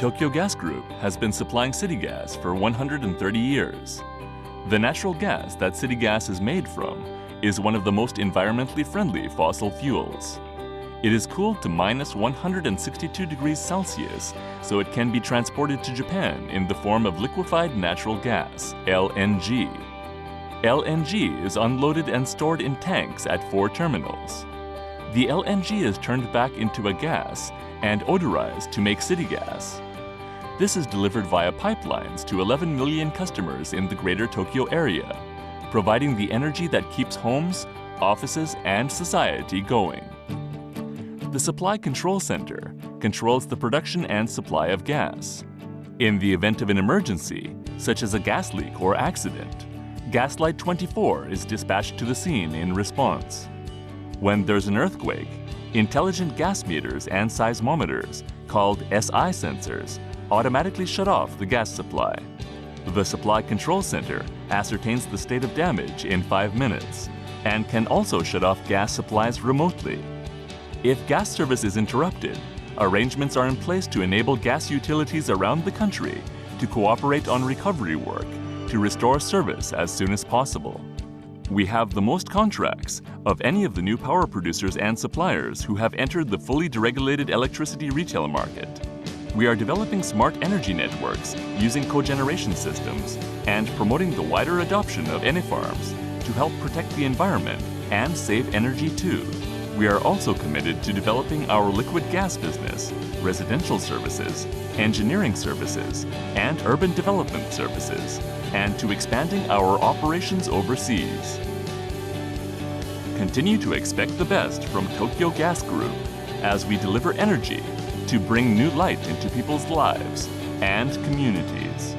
Tokyo Gas Group has been supplying city gas for 130 years. The natural gas that city gas is made from is one of the most environmentally friendly fossil fuels. It is cooled to minus 162 degrees Celsius, so it can be transported to Japan in the form of liquefied natural gas, LNG. LNG is unloaded and stored in tanks at 4 terminals. The LNG is turned back into a gas and odorized to make city gas. This is delivered via pipelines to 11 million customers in the greater Tokyo area, providing the energy that keeps homes, offices, and society going. The Supply Control Center controls the production and supply of gas. In the event of an emergency, such as a gas leak or accident, Gaslight 24 is dispatched to the scene in response. When there's an earthquake, intelligent gas meters and seismometers, called SI sensors, automatically shut off the gas supply. The Supply Control Center ascertains the state of damage in 5 minutes and can also shut off gas supplies remotely. If gas service is interrupted, arrangements are in place to enable gas utilities around the country to cooperate on recovery work to restore service as soon as possible. We have the most contracts of any of the new power producers and suppliers who have entered the fully deregulated electricity retail market. We are developing smart energy networks using cogeneration systems and promoting the wider adoption of farms to help protect the environment and save energy too. We are also committed to developing our liquid gas business, residential services, engineering services, and urban development services, and to expanding our operations overseas. Continue to expect the best from Tokyo Gas Group as we deliver energy to bring new light into people's lives and communities.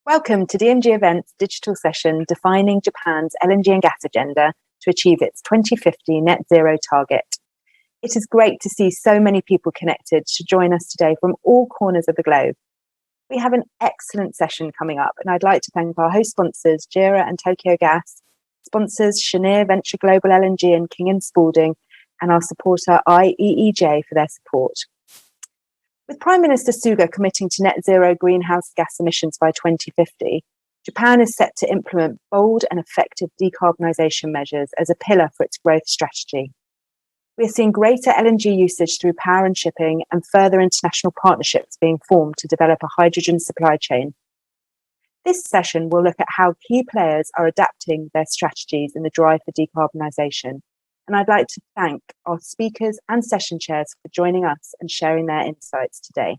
Welcome to DMG Events digital session defining Japan's LNG and gas agenda to achieve its 2050 net zero target. It is great to see so many people connected to join us today from all corners of the globe. We have an excellent session coming up, and I'd like to thank our host sponsors, JERA and Tokyo Gas, sponsors Cheniere Venture Global LNG and King & Spalding, and our supporter IEEJ for their support. With Prime Minister Suga committing to net zero greenhouse gas emissions by 2050, Japan is set to implement bold and effective decarbonisation measures as a pillar for its growth strategy. We are seeing greater LNG usage through power and shipping, and further international partnerships being formed to develop a hydrogen supply chain. This session will look at how key players are adapting their strategies in the drive for decarbonisation. And I'd like to thank our speakers and session chairs for joining us and sharing their insights today.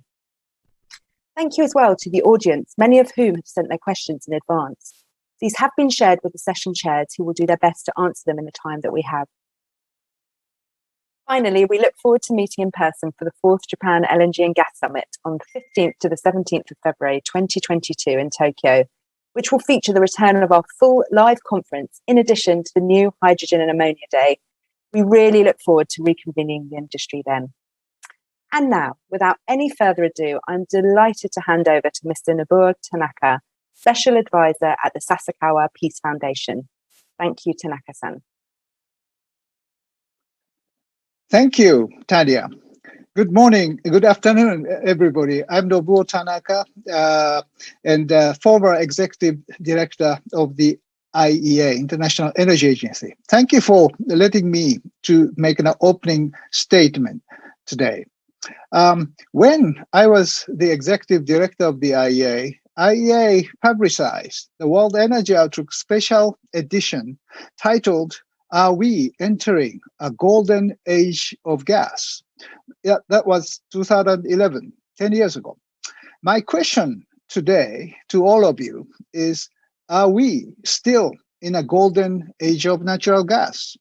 Thank you as well to the audience, many of whom have sent their questions in advance. These have been shared with the session chairs, who will do their best to answer them in the time that we have. Finally, we look forward to meeting in person for the 4th Japan LNG and Gas Summit on the 15th to the 17th of February 2022 in Tokyo, which will feature the return of our full live conference in addition to the new Hydrogen and Ammonia Day. We really look forward to reconvening the industry then. And now, without any further ado, I'm delighted to hand over to Mr. Nobuo Tanaka, Special Advisor at the Sasakawa Peace Foundation. Thank you, Tanaka-san. Thank you, Tanya. Good morning, good afternoon, everybody. I'm Nobuo Tanaka, and former executive director of the IEA, International Energy Agency. Thank you for letting me to make an opening statement today. When I was the executive director of the IEA publicized the World Energy Outlook Special Edition titled, "Are We Entering a Golden Age of Gas?" Yeah, that was 2011, 10 years ago. My question today to all of you is, are we still in a golden age of natural gas?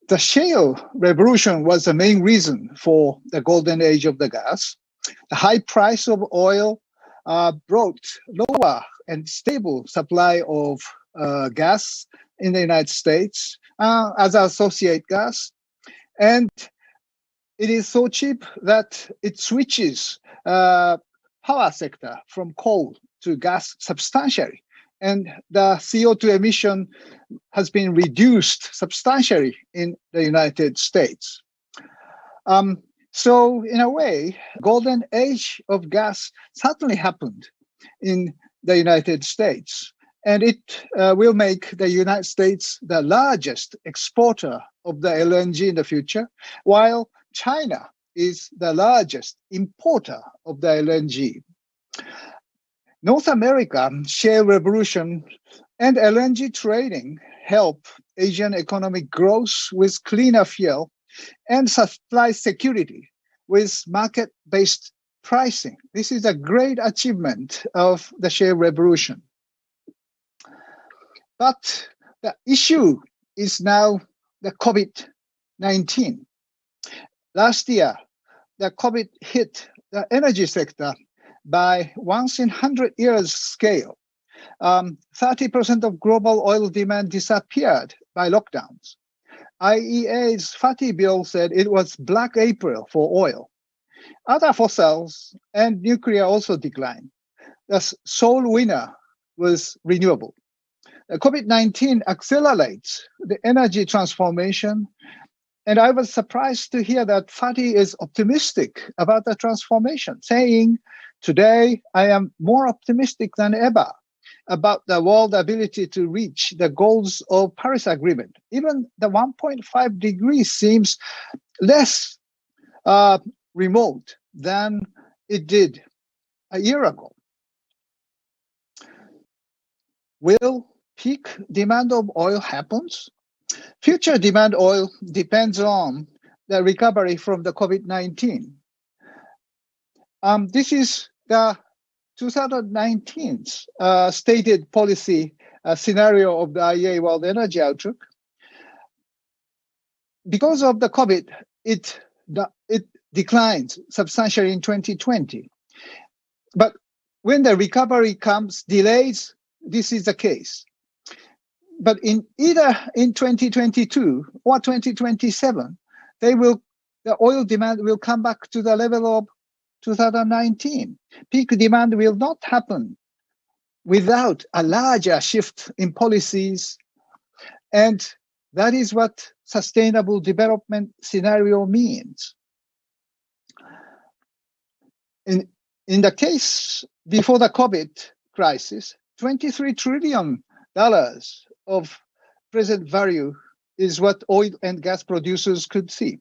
The shale revolution was the main reason for the golden age of the gas. The high price of oil brought lower and stable supply of gas in the United States as associate gas. And it is so cheap that it switches power sector from coal to gas substantially. And the CO2 emission has been reduced substantially in the United States. So in a way, golden age of gas certainly happened in the United States. And it will make the United States the largest exporter of the LNG in the future, while China is the largest importer of the LNG. North America shale revolution and LNG trading help Asian economic growth with cleaner fuel and supply security with market-based pricing. This is a great achievement of the shale revolution. But the issue is now the COVID-19. Last year, the COVID hit the energy sector by once in 100 years scale. 30% of global oil demand disappeared by lockdowns. IEA's Fatih bill said it was Black April for oil. Other fossils and nuclear also declined. The sole winner was renewable. COVID-19 accelerates the energy transformation. And I was surprised to hear that Fatih is optimistic about the transformation, saying, "Today, I am more optimistic than ever about the world's ability to reach the goals of Paris Agreement. Even the 1.5 degrees seems less remote than it did a year ago." Will peak demand of oil happens? Future demand oil depends on the recovery from the COVID-19. This is the 2019 stated policy scenario of the IEA World Energy Outlook. Because of the COVID, it declines substantially in 2020. But when the recovery comes, delays, this is the case. But in either in 2022 or 2027, the oil demand will come back to the level of 2019. Peak demand will not happen without a larger shift in policies. And that is what sustainable development scenario means. In the case before the COVID crisis, $23 trillion of present value is what oil and gas producers could see.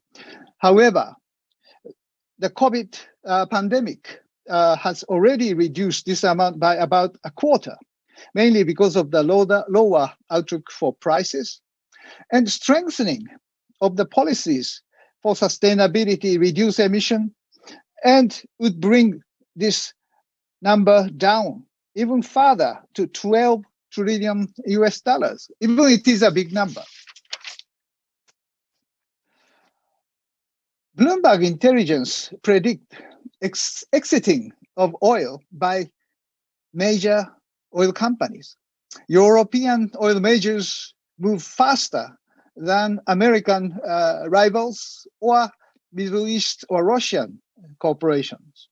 However, the COVID pandemic has already reduced this amount by about a quarter, mainly because of the lower outlook for prices and strengthening of the policies for sustainability, reduce emission, and would bring this number down even further to 12 trillion US dollars, even though it is a big number. Bloomberg Intelligence predict exiting of oil by major oil companies. European oil majors move faster than American rivals or Middle East or Russian corporations.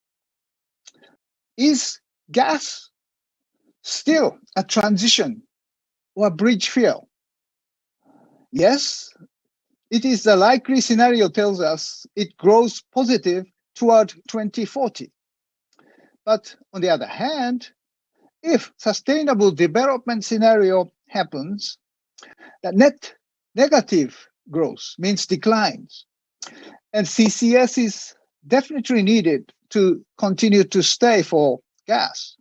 Is gas still a transition or bridge fuel? Yes, it is the likely scenario tells us it grows positive toward 2040. But on the other hand, if sustainable development scenario happens, the net negative growth means declines. And CCS is definitely needed to continue to stay for gas.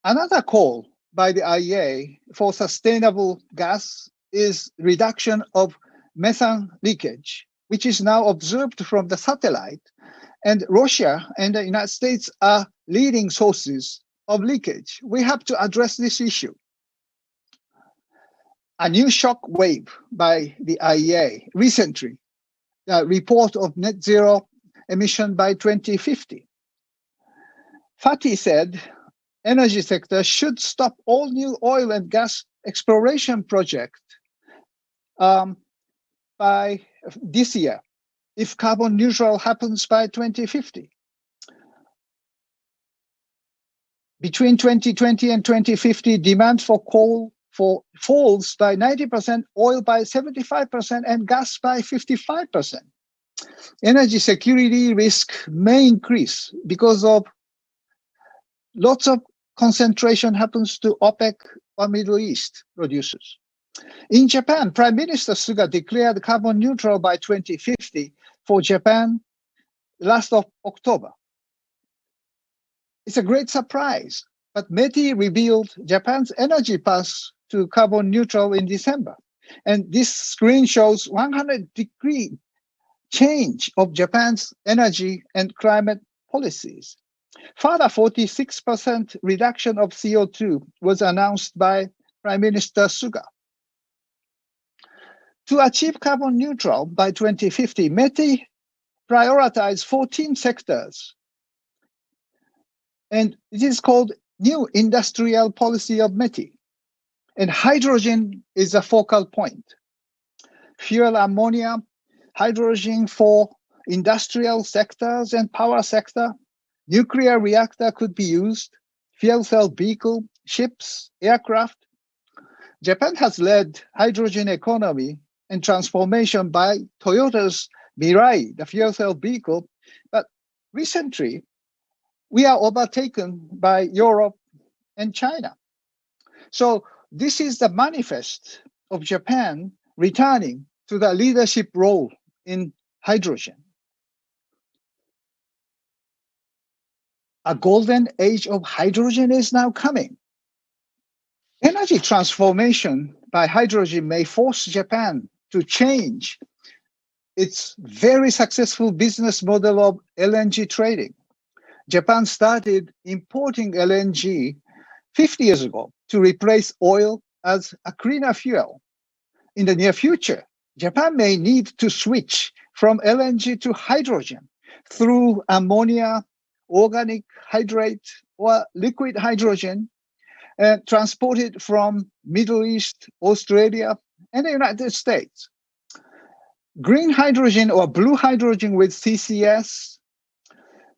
Another call by the IEA for sustainable gas is reduction of methane leakage, which is now observed from the satellite. And Russia and the United States are leading sources of leakage. We have to address this issue. A new shock wave by the IEA recently, the report of net zero emission by 2050. Fatih said, energy sector should stop all new oil and gas exploration projects by this year, if carbon neutral happens by 2050. Between 2020 and 2050, demand for coal falls by 90%, oil by 75%, and gas by 55%. Energy security risk may increase because of lots of concentration happens to OPEC or Middle East producers. In Japan, Prime Minister Suga declared carbon neutral by 2050 for Japan last of October. It's a great surprise, but METI revealed Japan's energy path to carbon neutral in December. And this screen shows 100-degree change of Japan's energy and climate policies. Further, 46% reduction of CO2 was announced by Prime Minister Suga. To achieve carbon neutral by 2050, METI prioritized 14 sectors. And it is called New Industrial Policy of METI. And hydrogen is a focal point. Fuel ammonia, hydrogen for industrial sectors and power sector, nuclear reactor could be used, fuel cell vehicle, ships, aircraft. Japan has led hydrogen economy and transformation by Toyota's Mirai, the fuel cell vehicle. But recently, we are overtaken by Europe and China. So this is the manifest of Japan returning to the leadership role in hydrogen. A golden age of hydrogen is now coming. Energy transformation by hydrogen may force Japan to change its very successful business model of LNG trading. Japan started importing LNG 50 years ago to replace oil as a cleaner fuel. In the near future, Japan may need to switch from LNG to hydrogen through ammonia, organic hydrate, or liquid hydrogen, transported from Middle East, Australia, and the United States. Green hydrogen or blue hydrogen with CCS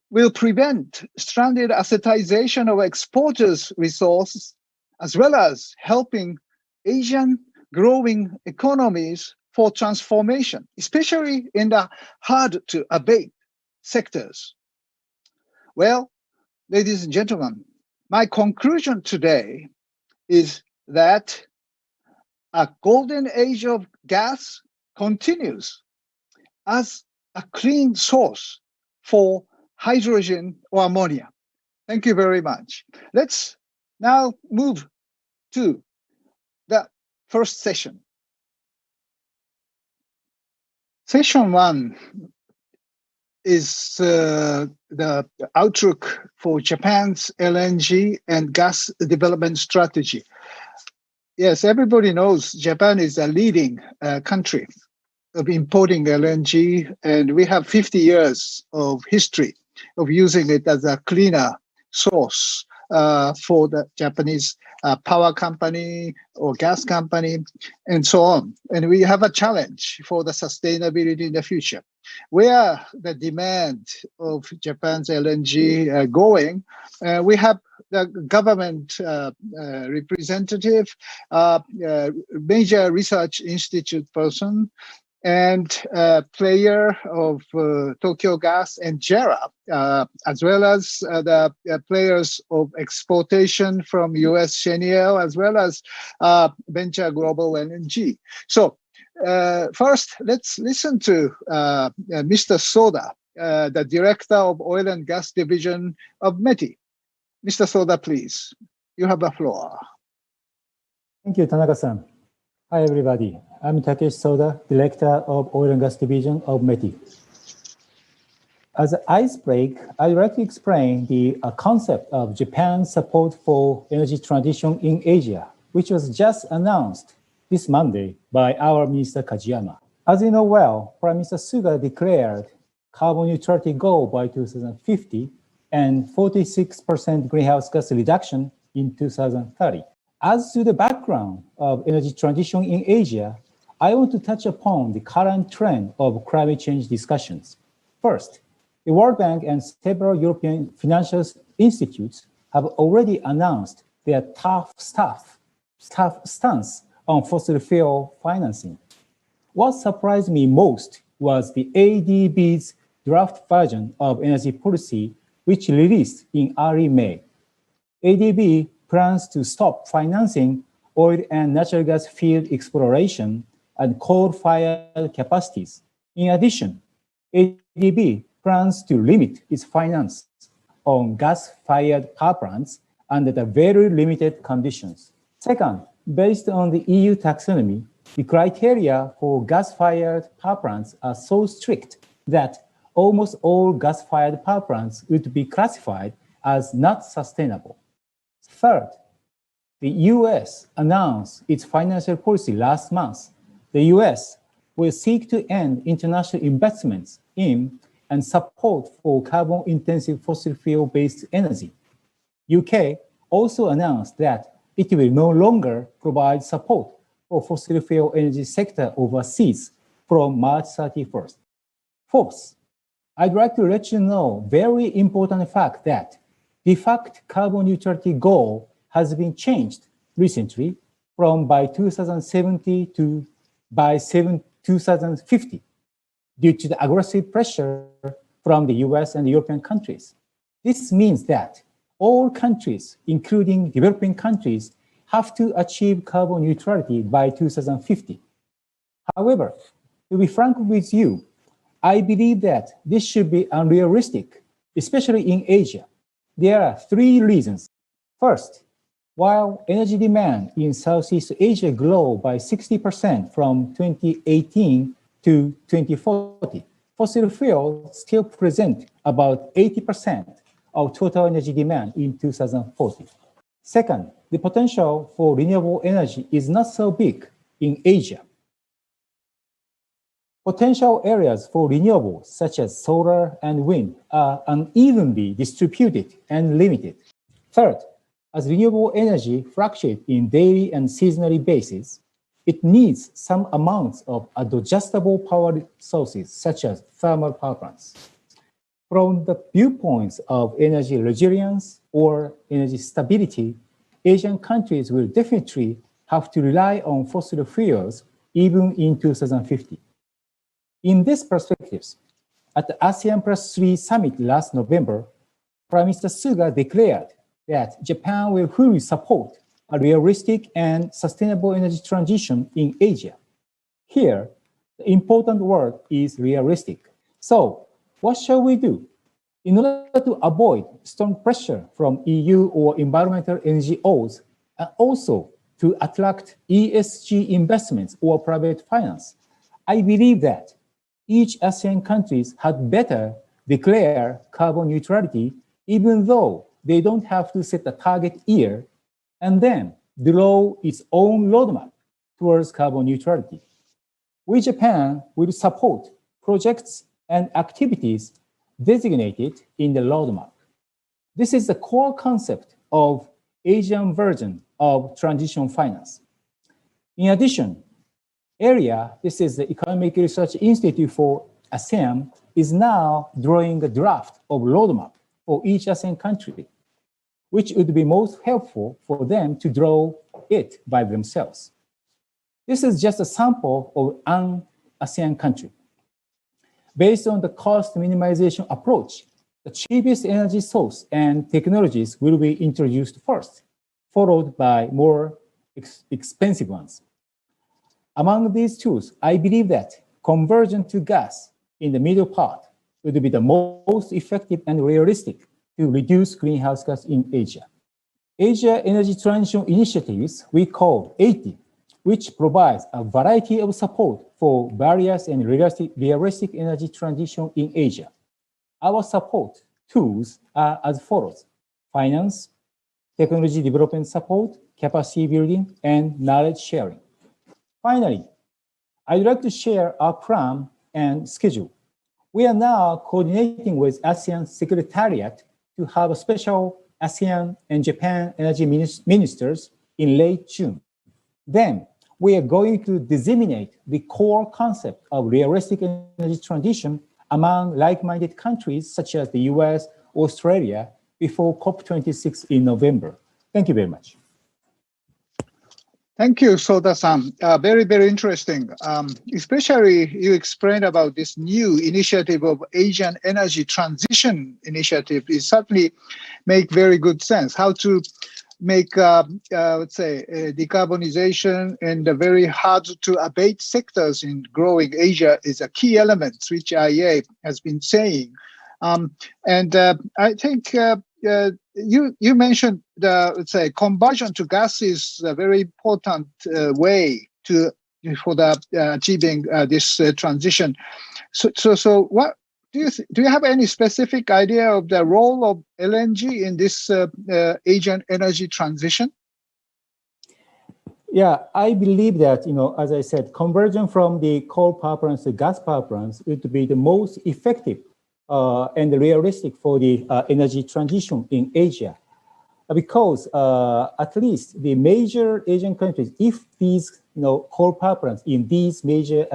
will prevent stranded acetization of exporters' resources, as well as helping Asian growing economies for transformation, especially in the hard-to-abate sectors. Well, ladies and gentlemen, my conclusion today is that a golden age of gas continues as a clean source for hydrogen or ammonia. Thank you very much. Let's now move to the first session. Session one is the outlook for Japan's LNG and gas development strategy. Yes, everybody knows Japan is a leading country of importing LNG, and we have 50 years of history of using it as a cleaner source for the Japanese power company or gas company, and so on. And we have a challenge for the sustainability in the future. Where the demand of Japan's LNG going, we have the government representative, major research institute person, and player of Tokyo Gas and JERA, as well as the players of exportation from US Cheniere, as well as Venture Global LNG. So first, let's listen to Mr. Soda, the Director of Oil and Gas Division of METI. Mr. Soda, please, you have the floor. Thank you, Tanaka-san. Hi, everybody. I'm Takeshi Soda, Director of Oil and Gas Division of METI. As an icebreak, I'd like to explain the concept of Japan's support for energy transition in Asia, which was just announced this Monday by our Minister Kajiyama. As you know well, Prime Minister Suga declared carbon neutrality goal by 2050 and 46% greenhouse gas reduction in 2030. As to the background of energy transition in Asia, I want to touch upon the current trend of climate change discussions. First, the World Bank and several European financial institutes have already announced their tough stance on fossil fuel financing. What surprised me most was the ADB's draft version of energy policy, which released in early May. ADB plans to stop financing oil and natural gas field exploration and coal-fired capacities. In addition, ADB plans to limit its finance on gas-fired power plants under the very limited conditions. Second, based on the EU taxonomy, the criteria for gas-fired power plants are so strict that almost all gas-fired power plants would be classified as not sustainable. Third, the US announced its financial policy last month. The US will seek to end international investments in and support for carbon-intensive fossil fuel-based energy. UK also announced that it will no longer provide support for fossil fuel energy sector overseas from March 31st. Fourth, I'd like to let you know very important fact that the fact carbon neutrality goal has been changed recently from by 2070 to by 2050 due to the aggressive pressure from the US and the European countries. This means that all countries, including developing countries, have to achieve carbon neutrality by 2050. However, to be frank with you, I believe that this should be unrealistic, especially in Asia. There are three reasons. First, while energy demand in Southeast Asia grew by 60% from 2018 to 2040, fossil fuels still present about 80% of total energy demand in 2040. Second, the potential for renewable energy is not so big in Asia. Potential areas for renewables, such as solar and wind, are unevenly distributed and limited. Third, as renewable energy fluctuates in daily and seasonal basis, it needs some amounts of adjustable power sources, such as thermal power plants. From the viewpoints of energy resilience or energy stability, Asian countries will definitely have to rely on fossil fuels even in 2050. In these perspectives, at the ASEAN +3 summit last November, Prime Minister Suga declared that Japan will fully support a realistic and sustainable energy transition in Asia. Here, the important word is realistic. So, what shall we do? In order to avoid strong pressure from EU or environmental NGOs, and also to attract ESG investments or private finance, I believe that each ASEAN countries had better declare carbon neutrality, even though they don't have to set a target year, and then draw its own roadmap towards carbon neutrality. We, Japan, will support projects and activities designated in the roadmap. This is the core concept of Asian version of transition finance. In addition, AREA, this is the Economic Research Institute for ASEAN, is now drawing a draft of roadmap for each ASEAN country. which would be most helpful for them to draw it by themselves. This is just a sample of an ASEAN country. Based on the cost minimization approach, the cheapest energy source and technologies will be introduced first, followed by more expensive ones. Among these tools, I believe that conversion to gas in the middle part would be the most effective and realistic to reduce greenhouse gas in Asia. Asia Energy Transition Initiatives we call 80, which provides a variety of support for various and realistic energy transition in Asia. Our support tools are as follows: finance, technology development support, capacity building, and knowledge sharing. Finally, I'd like to share our plan and schedule. We are now coordinating with ASEAN Secretariat to have a special ASEAN and Japan energy ministers in late June. Then we are going to disseminate the core concept of realistic energy transition among like-minded countries such as the US, Australia, before COP26 in November. Thank you very much. Thank you, Soda-san. Very, very interesting. Especially you explained about this new initiative of Asian Energy Transition Initiative. It certainly make very good sense. How to make, let's say, decarbonization and the very hard to abate sectors in growing Asia is a key element, which IEA has been saying. I think you mentioned the, let's say, conversion to gas is a very important way for the achieving this transition. So what do you have any specific idea of the role of LNG in this Asian energy transition? Yeah, I believe that, as I said, conversion from the coal power plants to gas power plants would be the most effective and realistic for the energy transition in Asia. Because at least the major Asian countries, if these coal power plants in these major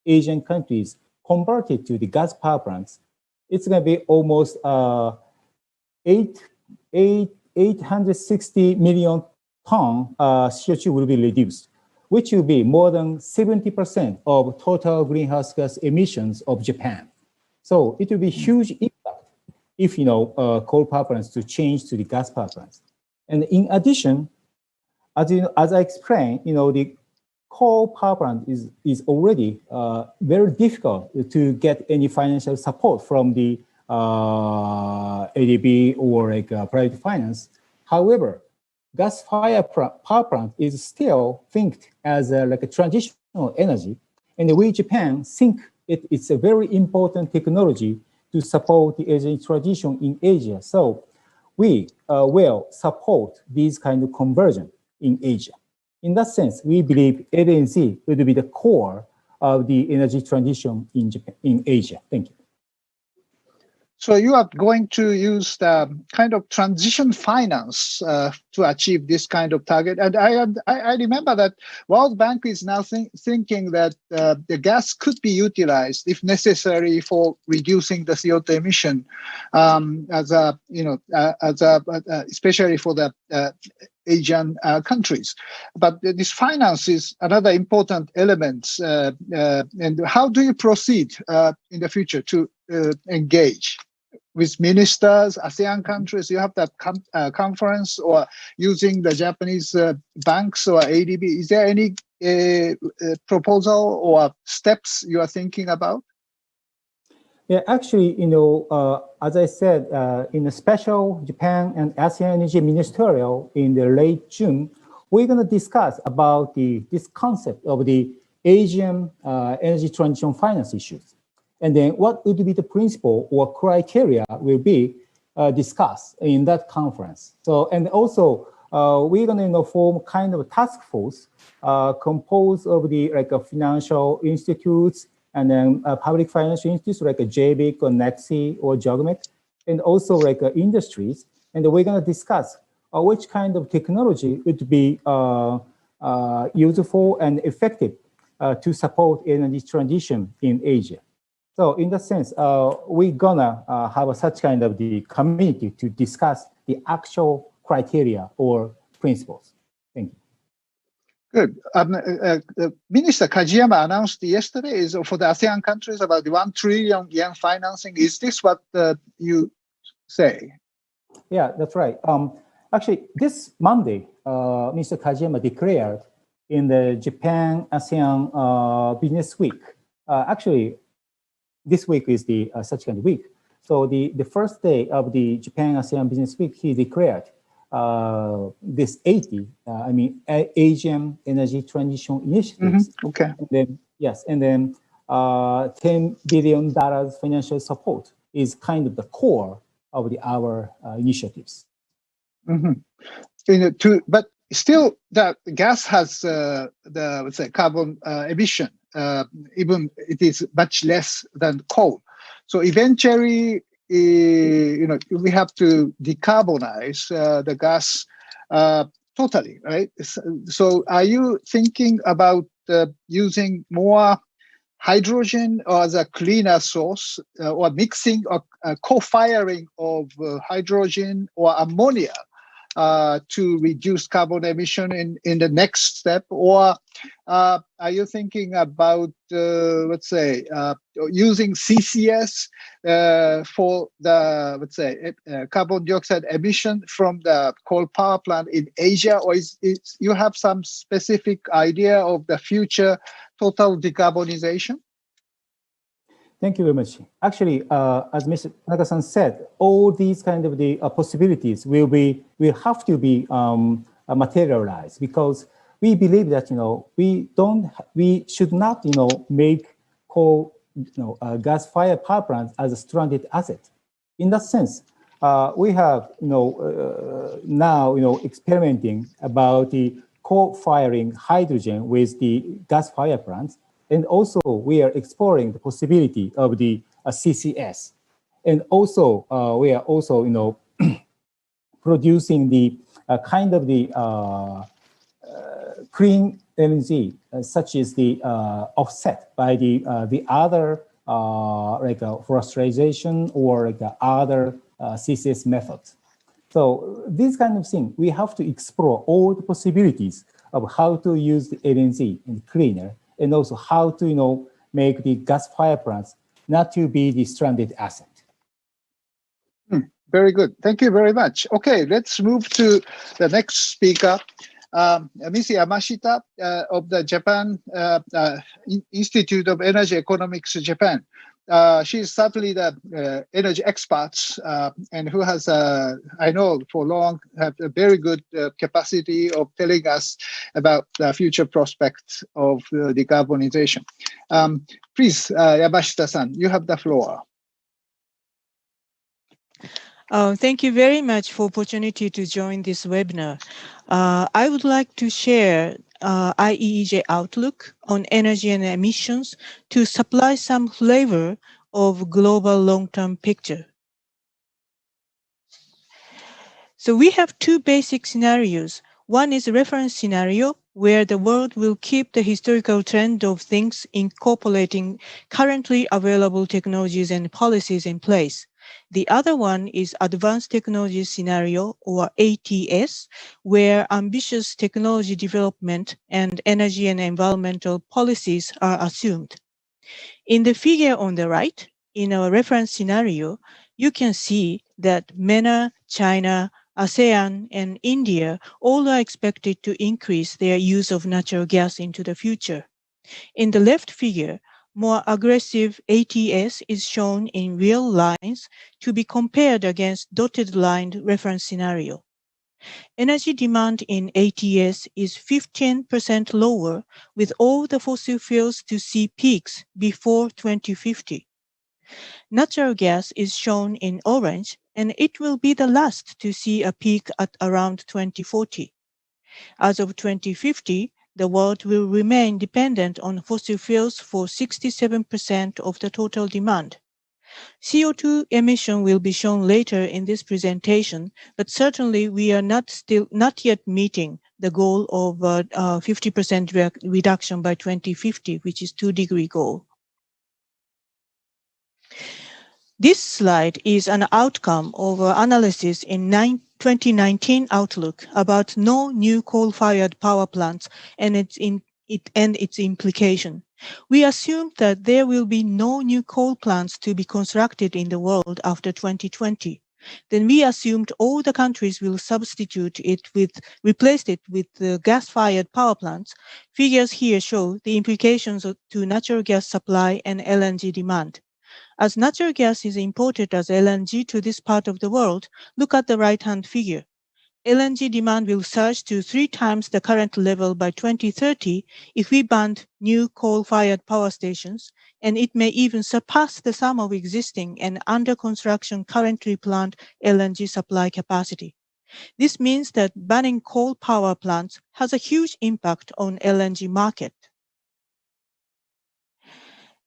Asian countries converted to the gas power plants, it's going to be almost 860 million ton CO2 will be reduced, which will be more than 70% of total greenhouse gas emissions of Japan. So it will be huge impact if coal power plants to change to the gas power plants. And in addition, as I explained, the coal power plant is already very difficult to get any financial support from the ADB or private finance. However, gas-fired power plant is still think as a transitional energy, and we Japan think it's a very important technology to support the energy transition in Asia. So we will support these kind of conversion in Asia. In that sense, we believe LNG will be the core of the energy transition in Asia. Thank you. So you are going to use the kind of transition finance to achieve this kind of target. And I remember that World Bank is now thinking that the gas could be utilized if necessary for reducing the CO2 emission, especially for the Asian countries. But this finance is another important element. And how do you proceed in the future to engage with ministers, ASEAN countries? You have that conference, or using the Japanese banks or ADB. Is there any proposal or steps you are thinking about? Yeah, actually, as I said, in a special Japan and ASEAN Energy Ministerial in the late June, we're going to discuss about this concept of the Asian energy transition finance issues. And then what would be the principle or criteria will be discussed in that conference. So, and also we're going to form kind of a task force composed of the financial institutes and then public financial institutes like a JBIC or NEXI or JOGMEC, and also industries. And we're going to discuss which kind of technology would be useful and effective to support energy transition in Asia. So in that sense, we're gonna have such kind of the community to discuss the actual criteria or principles. Thank you. Good. Minister Kajiyama announced yesterday is for the ASEAN countries about 1 trillion yen financing. Is this what you say? Yeah, that's right. Actually, this Monday, Mr. Kajiyama declared in the Japan ASEAN Business Week. Actually, this week is the subsequent week. So the first day of the Japan ASEAN Business Week, he declared this 80, Asian energy transition initiatives. Mm-hmm. Okay. And then, yes, and then $10 billion financial support is kind of the core of our initiatives. Mm-hmm. But still, the gas has let's say carbon emission. Even it is much less than coal. So eventually, we have to decarbonize the gas totally, right? So are you thinking about using more hydrogen or as a cleaner source, or mixing or co-firing of hydrogen or ammonia to reduce carbon emission in the next step? Or are you thinking about, let's say, using CCS for the, let's say, carbon dioxide emission from the coal power plant in Asia? Or is you have some specific idea of the future total decarbonization? Thank you very much. Actually, as Mr. Tanaka-san said, all these kind of the possibilities will have to be materialized, because we believe that we should not make coal gas-fired power plants as a stranded asset. In that sense, we have now experimenting about the co-firing hydrogen with the gas-fired plants. And also, we are exploring the possibility of the CCS. And also, we are also, producing the kind of the clean LNG, such as the offset by the other like forestation or like other CCS methods. So this kind of thing, we have to explore all the possibilities of how to use the LNG and cleaner, and also how to make the gas-fired plants not to be the stranded asset. Very good. Thank you very much. Okay, let's move to the next speaker, Ms. Yamashita of the Japan Institute of Energy Economics Japan. She is certainly the energy expert and who has, I know for long, have a very good capacity of telling us about the future prospects of decarbonization. Please, Yamashita-san, you have the floor. Thank you very much for opportunity to join this webinar. I would like to share IEEJ outlook on energy and emissions to supply some flavor of global long-term picture. So we have two basic scenarios. One is a reference scenario where the world will keep the historical trend of things incorporating currently available technologies and policies in place. The other one is advanced technology scenario, or ATS, where ambitious technology development and energy and environmental policies are assumed. In the figure on the right, in our reference scenario, you can see that MENA, China, ASEAN, and India all are expected to increase their use of natural gas into the future. In the left figure, more aggressive ATS is shown in real lines to be compared against dotted line reference scenario. Energy demand in ATS is 15% lower, with all the fossil fuels to see peaks before 2050. Natural gas is shown in orange, and it will be the last to see a peak at around 2040. As of 2050, the world will remain dependent on fossil fuels for 67% of the total demand. CO2 emission will be shown later in this presentation, but certainly we are not yet meeting the goal of 50% reduction by 2050, which is 2-degree goal. This slide is an outcome of our analysis in 2019 outlook about no new coal-fired power plants and its implication. We assumed that there will be no new coal plants to be constructed in the world after 2020. Then we assumed all the countries will replace it with gas-fired power plants. Figures here show the implications to natural gas supply and LNG demand. As natural gas is imported as LNG to this part of the world, look at the right-hand figure. LNG demand will surge to 3 times the current level by 2030 if we banned new coal-fired power stations, and it may even surpass the sum of existing and under construction currently planned LNG supply capacity. This means that banning coal power plants has a huge impact on LNG market.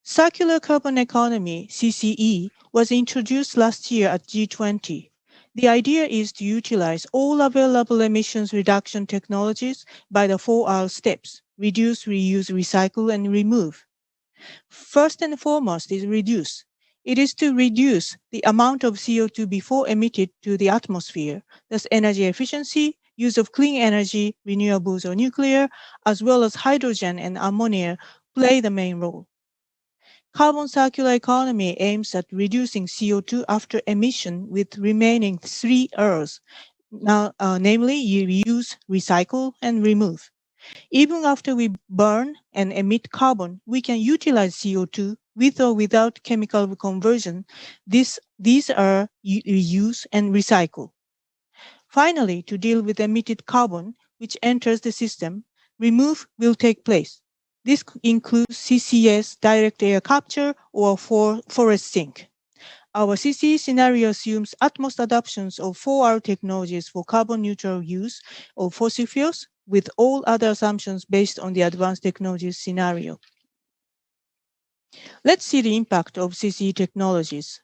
Circular carbon economy, CCE, was introduced last year at G20. The idea is to utilize all available emissions reduction technologies by the 4R steps: reduce, reuse, recycle, and remove. First and foremost is reduce. It is to reduce the amount of CO2 before emitted to the atmosphere, thus energy efficiency, use of clean energy, renewables or nuclear, as well as hydrogen and ammonia play the main role. Carbon circular economy aims at reducing CO2 after emission with remaining 3 R's, namely reuse, recycle, and remove. Even after we burn and emit carbon, we can utilize CO2 with or without chemical conversion. These are reuse and recycle. Finally, to deal with emitted carbon, which enters the system, remove will take place. This includes CCS, direct air capture, or forest sink. Our CCE scenario assumes utmost adoptions of 4R technologies for carbon neutral use of fossil fuels, with all other assumptions based on the advanced technologies scenario. Let's see the impact of CCE technologies.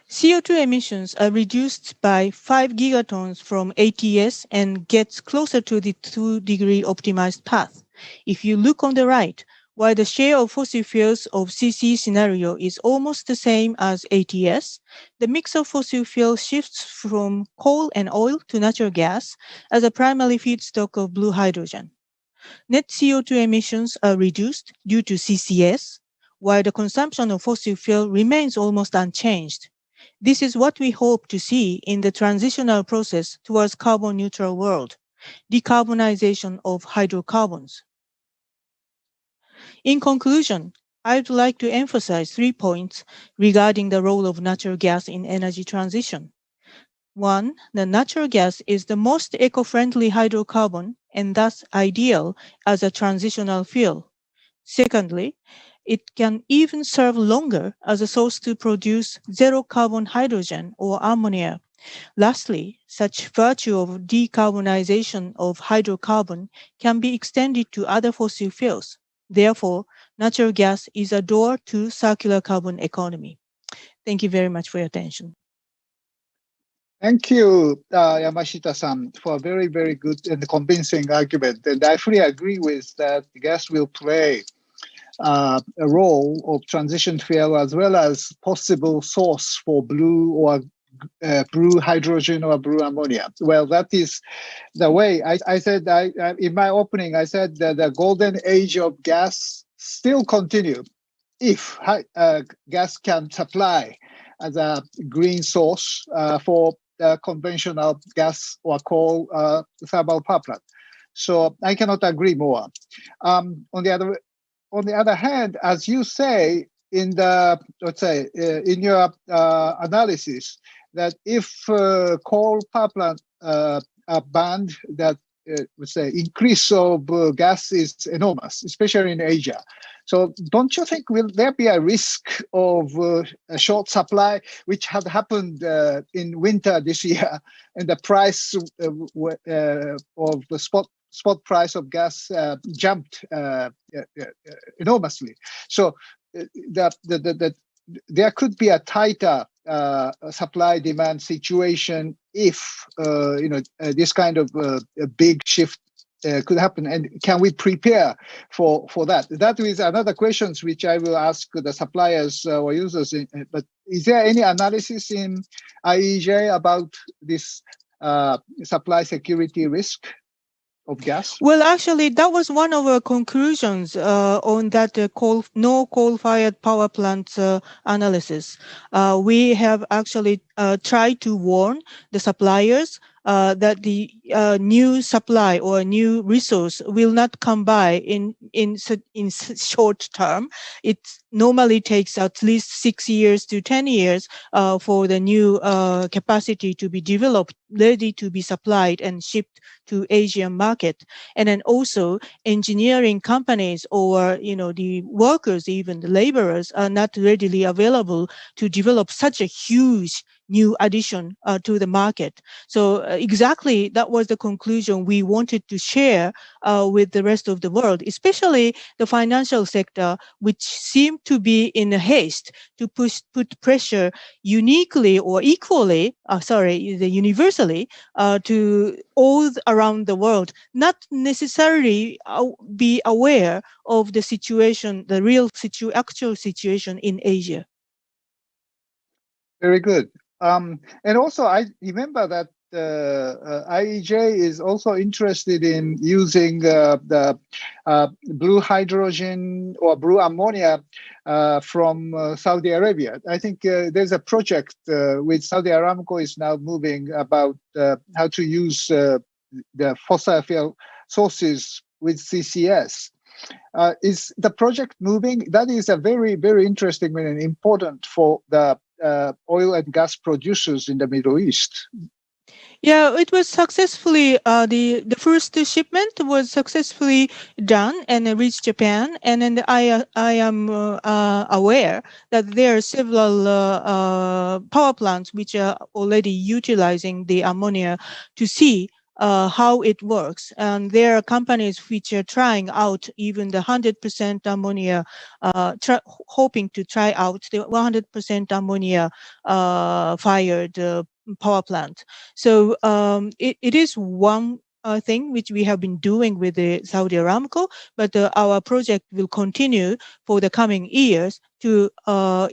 CO2 emissions are reduced by 5 gigatons from ATS and gets closer to the 2-degree optimized path. If you look on the right, while the share of fossil fuels of CCE scenario is almost the same as ATS, the mix of fossil fuel shifts from coal and oil to natural gas as a primary feedstock of blue hydrogen. Net CO2 emissions are reduced due to CCS, while the consumption of fossil fuel remains almost unchanged. This is what we hope to see in the transitional process towards carbon neutral world, decarbonization of hydrocarbons. In conclusion, I would like to emphasize 3 points regarding the role of natural gas in energy transition. 1, the natural gas is the most eco-friendly hydrocarbon and thus ideal as a transitional fuel. Secondly, it can even serve longer as a source to produce zero-carbon hydrogen or ammonia. Lastly, such virtue of decarbonization of hydrocarbon can be extended to other fossil fuels. Therefore, natural gas is a door to circular carbon economy. Thank you very much for your attention. Thank you, Yamashita-san, for a very, very good and convincing argument. And I fully agree with that. Gas will play a role of transition fuel as well as possible source for blue or blue hydrogen or blue ammonia. Well, that is the way. I said in my opening, I said that the golden age of gas still continue if gas can supply as a green source for conventional gas or coal thermal power plant. So I cannot agree more. On the other hand, as you say in the in your analysis, that if coal power plant are banned, that increase of gas is enormous, especially in Asia. So don't you think will there be a risk of a short supply, which had happened in winter this year, and the price of the spot price of gas jumped enormously? So there could be a tighter supply-demand situation if this kind of a big shift could happen, and can we prepare for that? That is another question which I will ask the suppliers or users. But is there any analysis in IEJ about this supply security risk of gas? Well, actually, that was one of our conclusions on that no coal-fired power plant analysis. We have actually tried to warn the suppliers that the new supply or new resource will not come by in short term. It normally takes at least 6 years to 10 years for the new capacity to be developed, ready to be supplied and shipped to Asian market. And then also engineering companies or, the workers, even the laborers, are not readily available to develop such a huge new addition to the market. So exactly that was the conclusion we wanted to share with the rest of the world, especially the financial sector, which seemed to be in a haste to put pressure uniquely or equally, universally to all around the world, not necessarily be aware of the situation, the real actual situation in Asia. Very good. And also, I remember that IEJ is also interested in using the blue hydrogen or blue ammonia from Saudi Arabia. I think there's a project with Saudi Aramco is now moving about how to use the fossil fuel sources with CCS. Is the project moving? That is a very, very interesting and important for the oil and gas producers in the Middle East. Yeah, it was successfully, the first shipment was successfully done and reached Japan. And then I am aware that there are several power plants which are already utilizing the ammonia to see how it works. And there are companies which are trying out even the 100% ammonia, hoping to try out the 100% ammonia fired power plant. So it is one thing which we have been doing with the Saudi Aramco, but our project will continue for the coming years to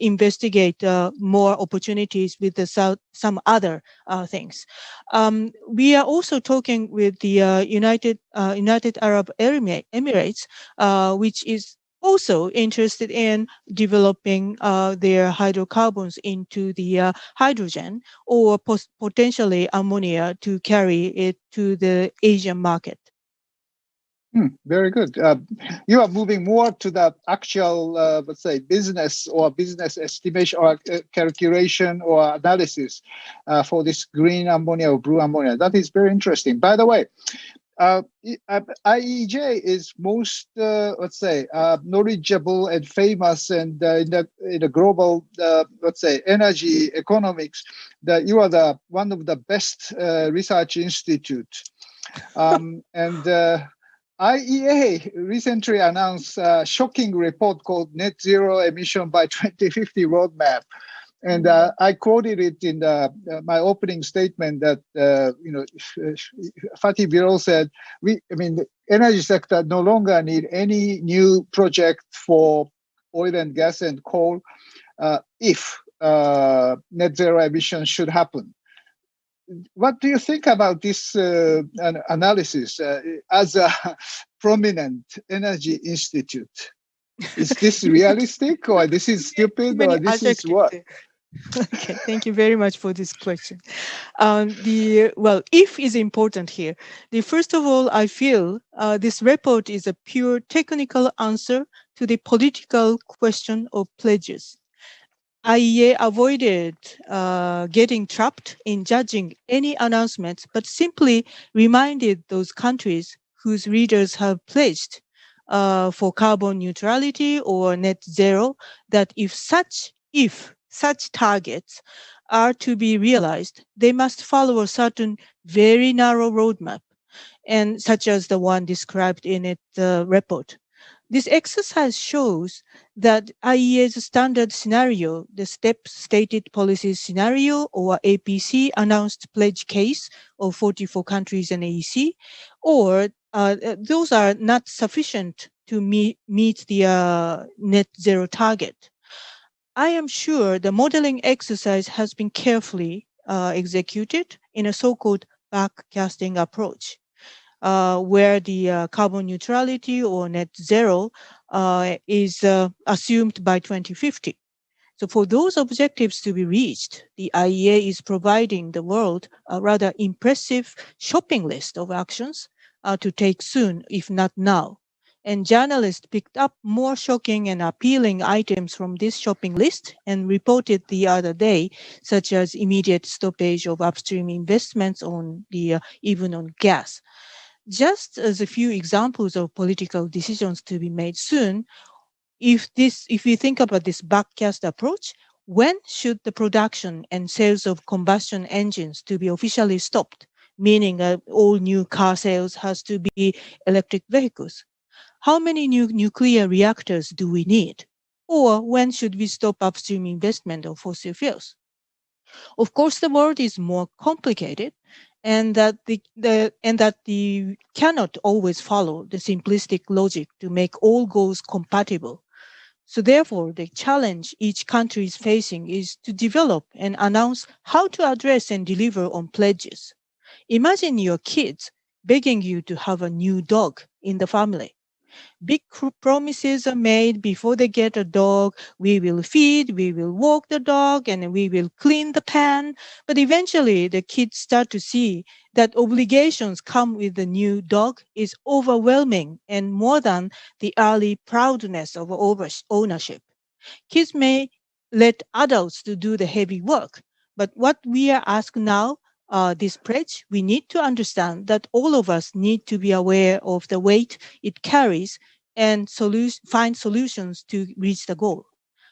investigate more opportunities with some other things. We are also talking with the United Arab Emirates, which is also interested in developing their hydrocarbons into the hydrogen or potentially ammonia to carry it to the Asian market. Very good. You are moving more to the actual, let's say, business estimation or calculation or analysis for this green ammonia or blue ammonia. That is very interesting. By the way, IEJ is most, let's say, knowledgeable and famous, and in the global, let's say, energy economics, that you are one of the best research institute, and IEA recently announced a shocking report called Net Zero Emission by 2050 Roadmap. And I quoted it in my opening statement that, Fatih Birol said, the energy sector no longer need any new project for oil and gas and coal if net zero emissions should happen. What do you think about this analysis as a prominent energy institute? Is this realistic, or this is stupid, or this is what? Okay, thank you very much for this question. If is important here. First of all, I feel this report is a pure technical answer to the political question of pledges. IEA avoided getting trapped in judging any announcements, but simply reminded those countries whose leaders have pledged for carbon neutrality or net zero that if such targets are to be realized, they must follow a certain very narrow roadmap, and such as the one described in the report. This exercise shows that IEA's standard scenario, the Stated Policies Scenario or APC announced pledge case of 44 countries and AEC, or those are not sufficient to meet the net zero target. I am sure the modeling exercise has been carefully executed in a so-called backcasting approach, where the carbon neutrality or net zero is assumed by 2050. So for those objectives to be reached, the IEA is providing the world a rather impressive shopping list of actions to take soon, if not now. And journalists picked up more shocking and appealing items from this shopping list and reported the other day, such as immediate stoppage of upstream investments on even on gas. Just as a few examples of political decisions to be made soon, if we think about this backcast approach, when should the production and sales of combustion engines to be officially stopped, meaning all new car sales has to be electric vehicles? How many new nuclear reactors do we need? Or when should we stop upstream investment of fossil fuels? Of course, the world is more complicated, and that the cannot always follow the simplistic logic to make all goals compatible. So therefore, the challenge each country is facing is to develop and announce how to address and deliver on pledges. Imagine your kids begging you to have a new dog in the family. Big promises are made before they get a dog. We will feed, we will walk the dog, and we will clean the pen. But eventually, the kids start to see that obligations come with the new dog is overwhelming and more than the early proudness of ownership. Kids may let adults to do the heavy work, but what we are asked now, this pledge, we need to understand that all of us need to be aware of the weight it carries and find solutions to reach the goal.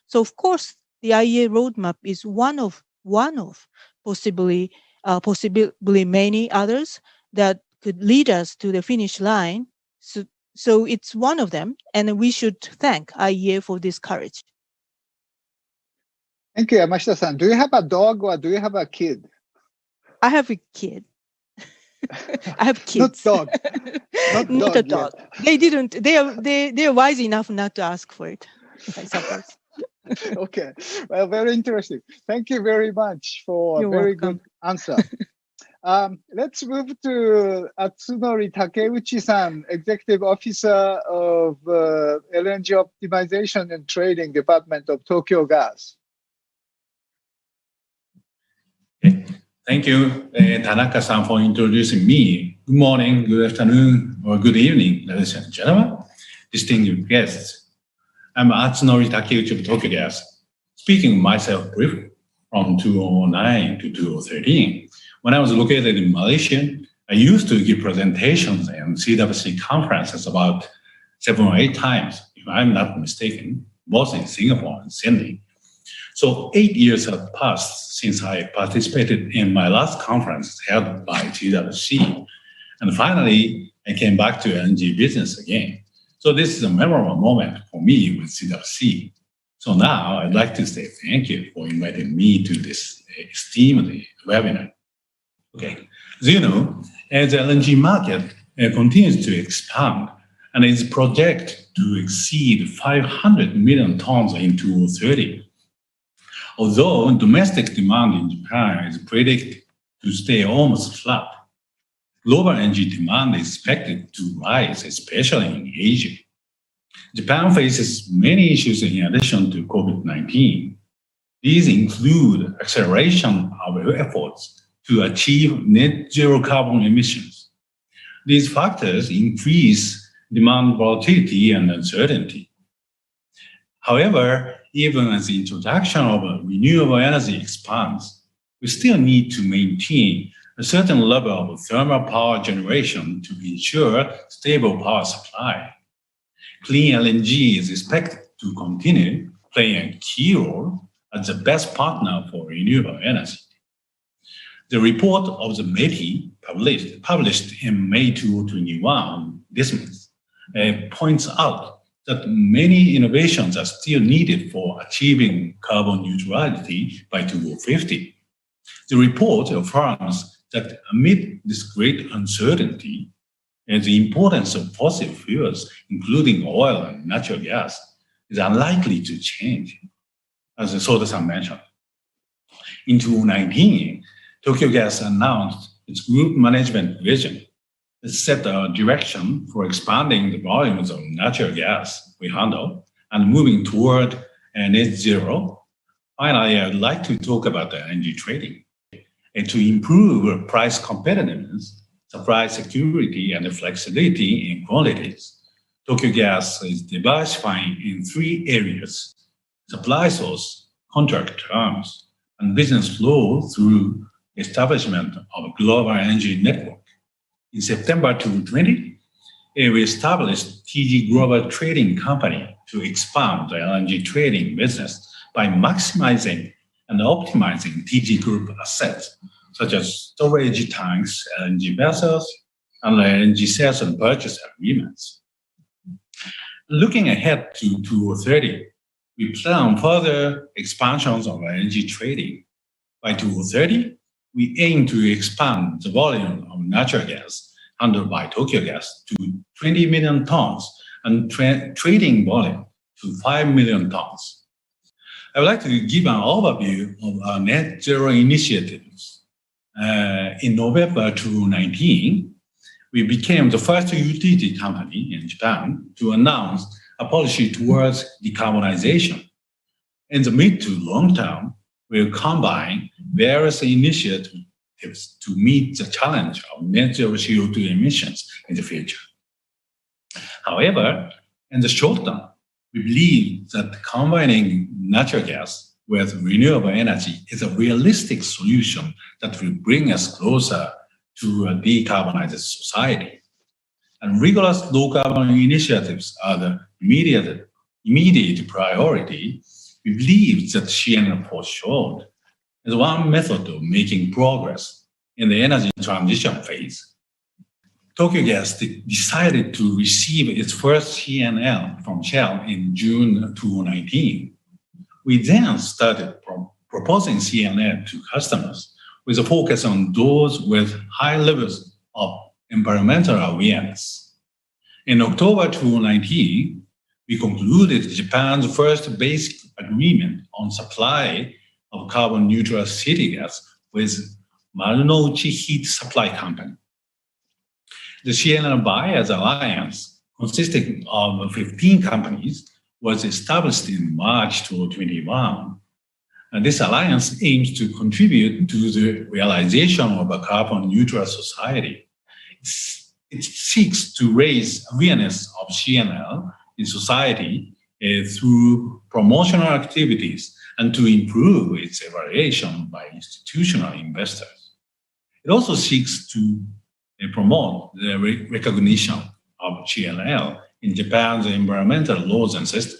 So, of course, the IEA roadmap is one of possibly many others that could lead us to the finish line. So it's one of them, and we should thank IEA for this courage. Thank you, Yamashita-san. Do you have a dog or do you have a kid? I have a kid. I have kids. Not dog. Not a dog. Yet. They didn't. They are wise enough not to ask for it, I suppose. Okay. Well, very interesting. Thank you very much for a very good answer. Let's move to Atsunori Takeuchi-san, Executive Officer of LNG Optimization and Trading Department of Tokyo Gas. Thank you, Tanaka-san, for introducing me. Good morning, good afternoon, or good evening, ladies and gentlemen, distinguished guests. I'm Atsunori Takeuchi of Tokyo Gas, speaking myself briefly from 2009 to 2013. When I was located in Malaysia, I used to give presentations and CWC conferences about 7 or 8 times, if I'm not mistaken, both in Singapore and Sydney. So 8 years have passed since I participated in my last conference held by TWC. And finally, I came back to LNG business again. So this is a memorable moment for me with CWC. So now I'd like to say thank you for inviting me to this esteemed webinar. Okay, as you know, as the LNG market continues to expand and is projected to exceed 500 million tons in 2030, although domestic demand in Japan is predicted to stay almost flat, global energy demand is expected to rise, especially in Asia. Japan faces many issues in addition to COVID-19. These include acceleration of efforts to achieve net zero carbon emissions. These factors increase demand volatility and uncertainty. However, even as the introduction of renewable energy expands, we still need to maintain a certain level of thermal power generation to ensure stable power supply. Clean LNG is expected to continue playing a key role as the best partner for renewable energy. The report of the METI, published in May 2021, this month, points out that many innovations are still needed for achieving carbon neutrality by 2050. The report affirms that amid this great uncertainty, and the importance of fossil fuels, including oil and natural gas, is unlikely to change, as Soda-san mentioned. In 2019, Tokyo Gas announced its group management vision. It set a direction for expanding the volumes of natural gas we handle and moving toward net zero. Finally, I would like to talk about the LNG trading. And to improve price competitiveness, supply security, and flexibility in quantities, Tokyo Gas is diversifying in 3 areas: supply source, contract terms, and business flow through establishment of a global LNG network. In September 2020, we established TG Global Trading Company to expand the LNG trading business by maximizing and optimizing TG Group assets, such as storage tanks, LNG vessels, and LNG sales and purchase agreements. Looking ahead to 2030, we plan further expansions of LNG trading. By 2030, we aim to expand the volume of natural gas handled by Tokyo Gas to 20 million tons and trading volume to 5 million tons. I would like to give an overview of our net zero initiatives. In November 2019, we became the first utility company in Japan to announce a policy towards decarbonization. In the mid to long term, we'll combine various initiatives to meet the challenge of net zero CO2 emissions in the future. However, in the short term, we believe that combining natural gas with renewable energy is a realistic solution that will bring us closer to a decarbonized society. And rigorous low-carbon initiatives are the immediate priority. We believe that CNL for short is one method of making progress in the energy transition phase. Tokyo Gas decided to receive its first CNL from Shell in June 2019. We then started proposing CNL to customers with a focus on those with high levels of environmental awareness. In October 2019, we concluded Japan's first basic agreement on supply of carbon neutral city gas with Marunouchi Heat Supply Company. The CNL Buyers Alliance, consisting of 15 companies, was established in March 2021. And this alliance aims to contribute to the realization of a carbon neutral society. It seeks to raise awareness of CNL in society through promotional activities and to improve its evaluation by institutional investors. It also seeks to promote the recognition of CNL in Japan's environmental laws and systems.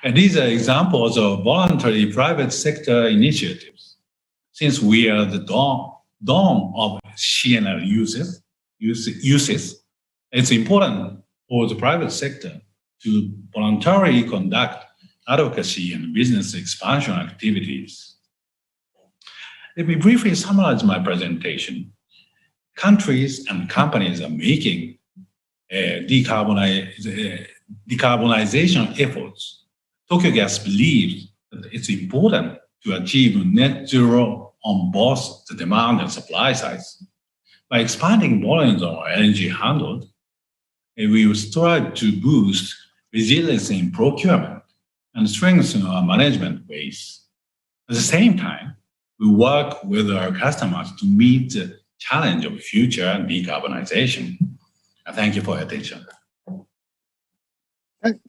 And these are examples of voluntary private sector initiatives. Since we are the dawn of CNL uses, it's important for the private sector to voluntarily conduct advocacy and business expansion activities. Let me briefly summarize my presentation. Countries and companies are making decarbonization efforts. Tokyo Gas believes that it's important to achieve net zero on both the demand and supply sides. By expanding volumes of LNG handled, we will strive to boost resilience in procurement and strengthen our management base. At the same time, we work with our customers to meet the challenge of future decarbonization. Thank you for your attention.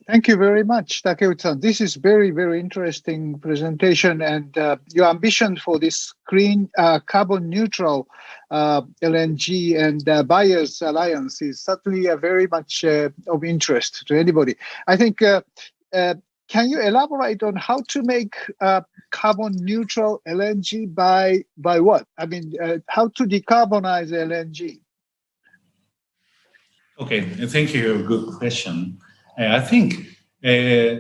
Thank you very much, Takeuchi-san. This is very, very interesting presentation, and your ambition for this green, carbon neutral LNG and Buyers Alliance is certainly very much of interest to anybody. I think, can you elaborate on how to make carbon neutral LNG by what? I mean, how to decarbonize LNG? Okay, thank you. Good question. I think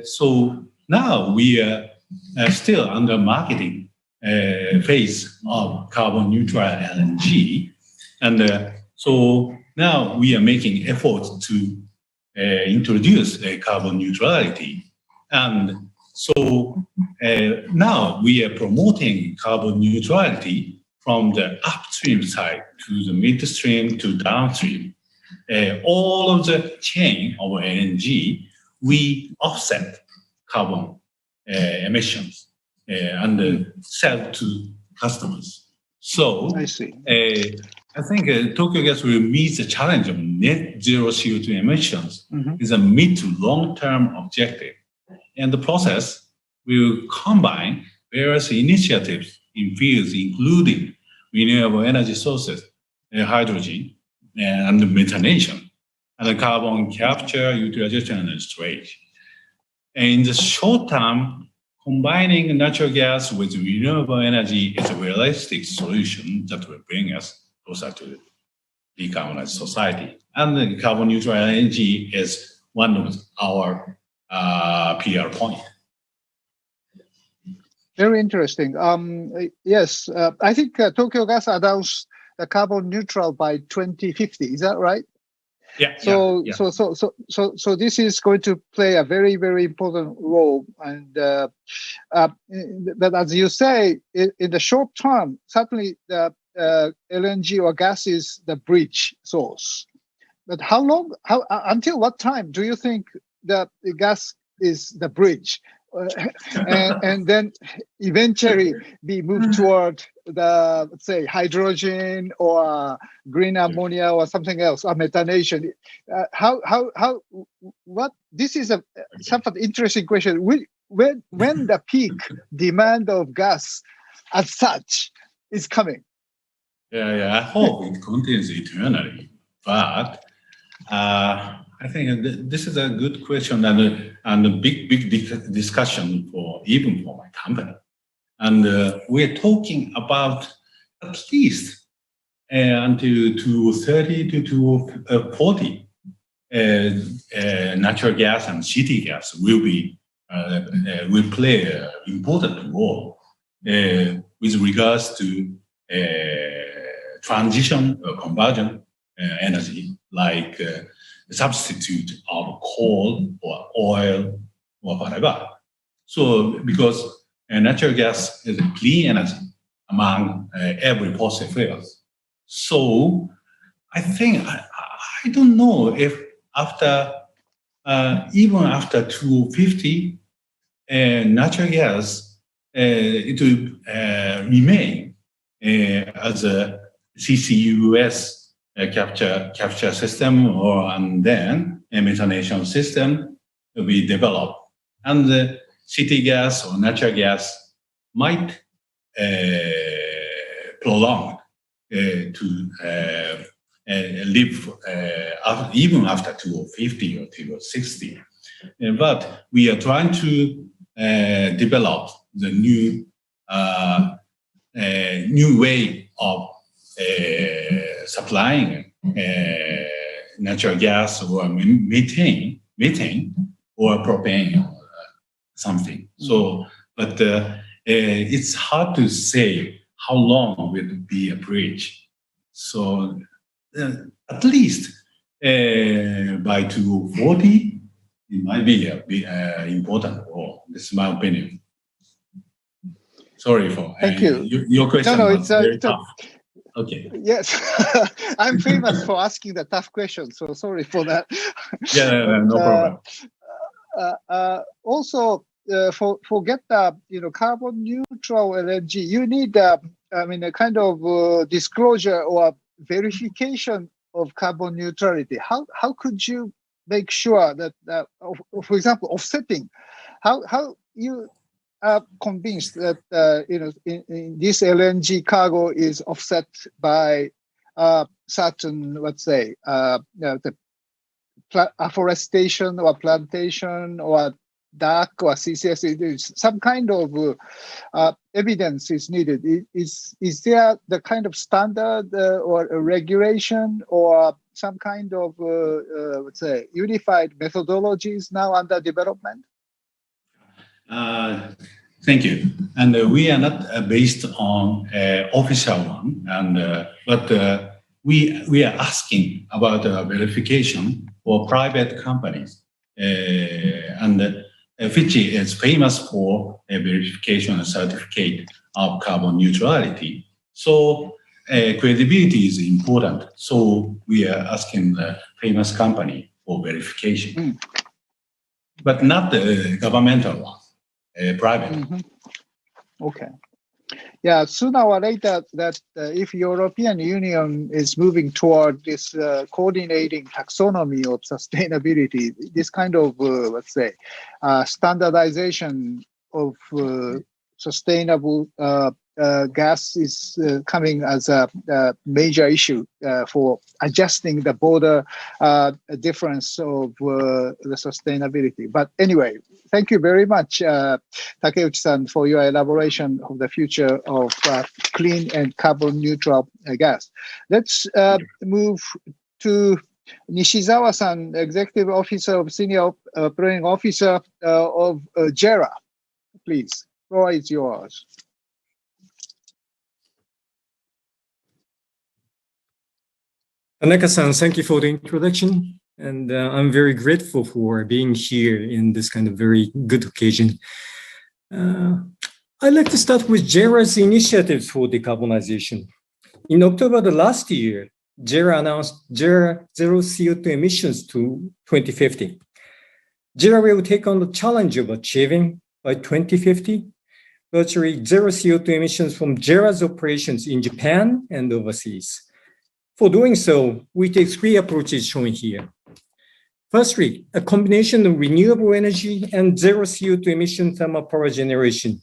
so. Now we are still under marketing phase of carbon neutral LNG, and so now we are making efforts to introduce carbon neutrality. And so now we are promoting carbon neutrality from the upstream side to the midstream to downstream. All of the chain of LNG, we offset carbon emissions and sell to customers. So I see. I think Tokyo Gas will meet the challenge of net zero CO2 emissions is a mid to long-term objective. And the process will combine various initiatives in fields including renewable energy sources, hydrogen, and methanation, and carbon capture, utilization, and storage. And in the short term, combining natural gas with renewable energy is a realistic solution that will bring us closer to decarbonized society. And the carbon neutral energy is one of our PR point. Very interesting. Yes, I think Tokyo Gas announced the carbon neutral by 2050. Is that right? Yeah. So this is going to play a very, very important role. And but as you say, in the short term, certainly the LNG or gas is the bridge source. But how long? Until what time do you think that the gas is the bridge, and then eventually be moved toward the, let's say, hydrogen or green ammonia or something else, or methanation? What? This is a somewhat interesting question. When the peak demand of gas as such is coming? Yeah, I hope it continues eternally. But I think this is a good question and a big discussion even for my company. And we're talking about at least until 2030 to 2040, natural gas and city gas will play an important role with regards to transition or conversion energy, like substitute of coal or oil or whatever. So because natural gas is a clean energy among every fossil fuels. So I think, I don't know if after, even after 2050, natural gas, it will remain as a CCUS capture system, and then a methanation system will be developed. And the city gas or natural gas might prolong to live even after 2050 or 2060. But we are trying to develop the new way of supplying natural gas or methane or propane or something. So, but it's hard to say how long will it be a bridge. So at least by 2040, it might be a important role. This is my opinion. Sorry for thank you. Your question was very tough. Okay. Yes, I'm famous for asking the tough questions, so sorry for that. Yeah, no problem. Also, forget the carbon neutral LNG. You need a kind of disclosure or verification of carbon neutrality. How could you make sure that, for example, offsetting? How you are convinced that in this LNG cargo is offset by certain, let's say, the afforestation or plantation or DAC or CCS, some kind of evidence is needed. Is there the kind of standard or a regulation or some kind of, let's say, unified methodologies now under development? Thank you. And we are not based on official one, and but we are asking about verification for private companies, and which is famous for a verification and certificate of carbon neutrality. So credibility is important. So we are asking the famous company for verification, but not the governmental one, private. Okay. Yeah, sooner or later, that if European Union is moving toward this coordinating taxonomy of sustainability, this kind of, let's say, standardization of sustainable gas is coming as a major issue for adjusting the border difference of the sustainability. But anyway, thank you very much, Takeuchi-san, for your elaboration of the future of clean and carbon neutral gas. Let's move to Nishizawa-san, Executive Officer of Senior Operating Officer of JERA. Please, floor is yours. Tanaka-san, thank you for the introduction. And I'm very grateful for being here in this kind of very good occasion. I'd like to start with JERA's initiatives for decarbonization. In October of the last year, JERA announced JERA zero CO2 emissions to 2050. JERA will take on the challenge of achieving by 2050 virtually zero CO2 emissions from JERA's operations in Japan and overseas. For doing so, we take three approaches shown here. Firstly, a combination of renewable energy and zero CO2 emission thermal power generation.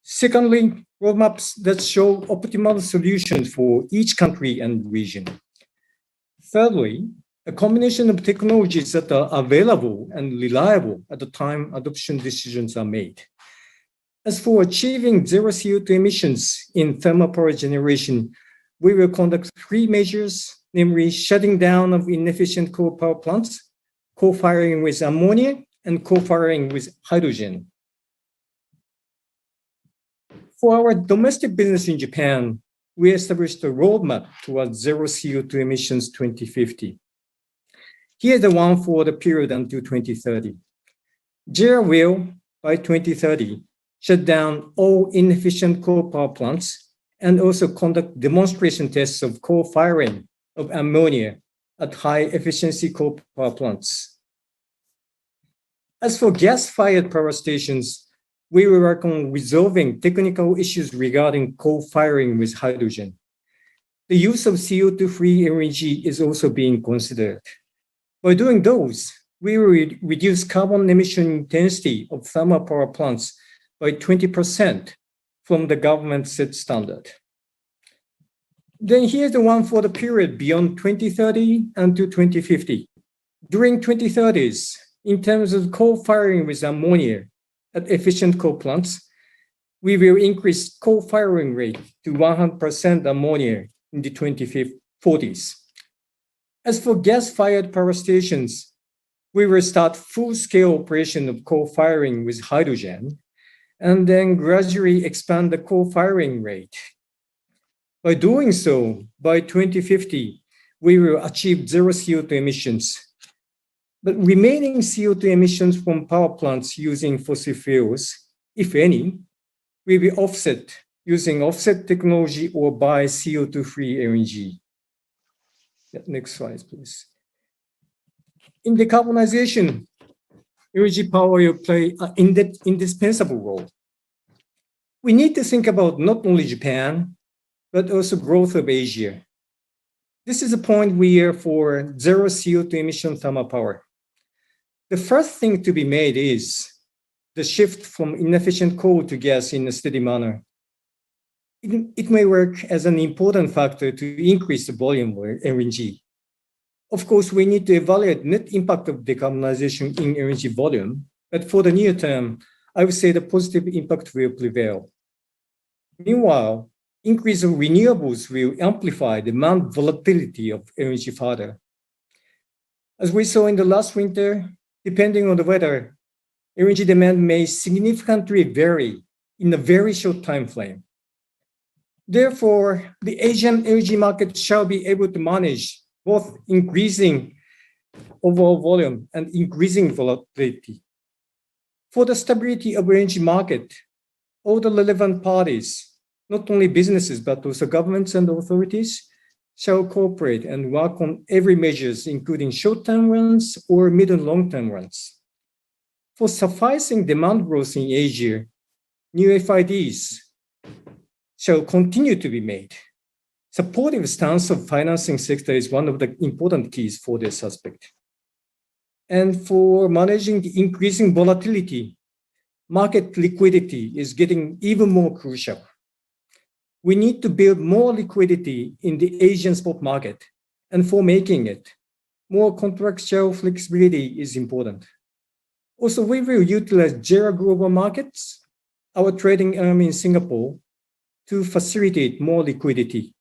Secondly, roadmaps that show optimal solutions for each country and region. Thirdly, a combination of technologies that are available and reliable at the time adoption decisions are made. As for achieving zero CO2 emissions in thermal power generation, we will conduct three measures, namely shutting down of inefficient coal power plants, co-firing with ammonia, and co-firing with hydrogen. For our domestic business in Japan, we established a roadmap towards zero CO2 emissions 2050. Here's the one for the period until 2030. JERA will, by 2030, shut down all inefficient coal power plants and also conduct demonstration tests of co-firing of ammonia at high-efficiency coal power plants. As for gas-fired power stations, we will work on resolving technical issues regarding co-firing with hydrogen. The use of CO2-free LNG is also being considered. By doing those, we will reduce carbon emission intensity of thermal power plants by 20% from the government set standard. Then here's the one for the period beyond 2030 until 2050. During 2030s, in terms of co-firing with ammonia at efficient coal plants, we will increase co-firing rate to 100% ammonia in the 2040s. As for gas-fired power stations, we will start full-scale operation of co-firing with hydrogen, and then gradually expand the co-firing rate. By doing so, by 2050, we will achieve zero CO2 emissions. But remaining CO2 emissions from power plants using fossil fuels, if any, will be offset using offset technology or by CO2-free LNG. Next slide, please. In decarbonization, LNG power will play an indispensable role. We need to think about not only Japan, but also growth of Asia. This is a point we are for zero CO2 emission thermal power. The first thing to be made is the shift from inefficient coal to gas in a steady manner. It may work as an important factor to increase the volume of LNG. Of course, we need to evaluate net impact of decarbonization in LNG volume, but for the near term, I would say the positive impact will prevail. Meanwhile, increase of renewables will amplify demand volatility of LNG further. As we saw in the last winter, depending on the weather, LNG demand may significantly vary in a very short time frame. Therefore, the Asian LNG market shall be able to manage both increasing overall volume and increasing volatility. For the stability of LNG market, all the relevant parties, not only businesses, but also governments and authorities, shall cooperate and work on every measures, including short-term ones or mid and long-term ones. For sufficing demand growth in Asia, new FIDs shall continue to be made. Supportive stance of financing sector is one of the important keys for this aspect. And for managing the increasing volatility, market liquidity is getting even more crucial. We need to build more liquidity in the Asian spot market, and for making it, more contractual flexibility is important. Also, we will utilize JERA global markets, our trading arm in Singapore, to facilitate more liquidity.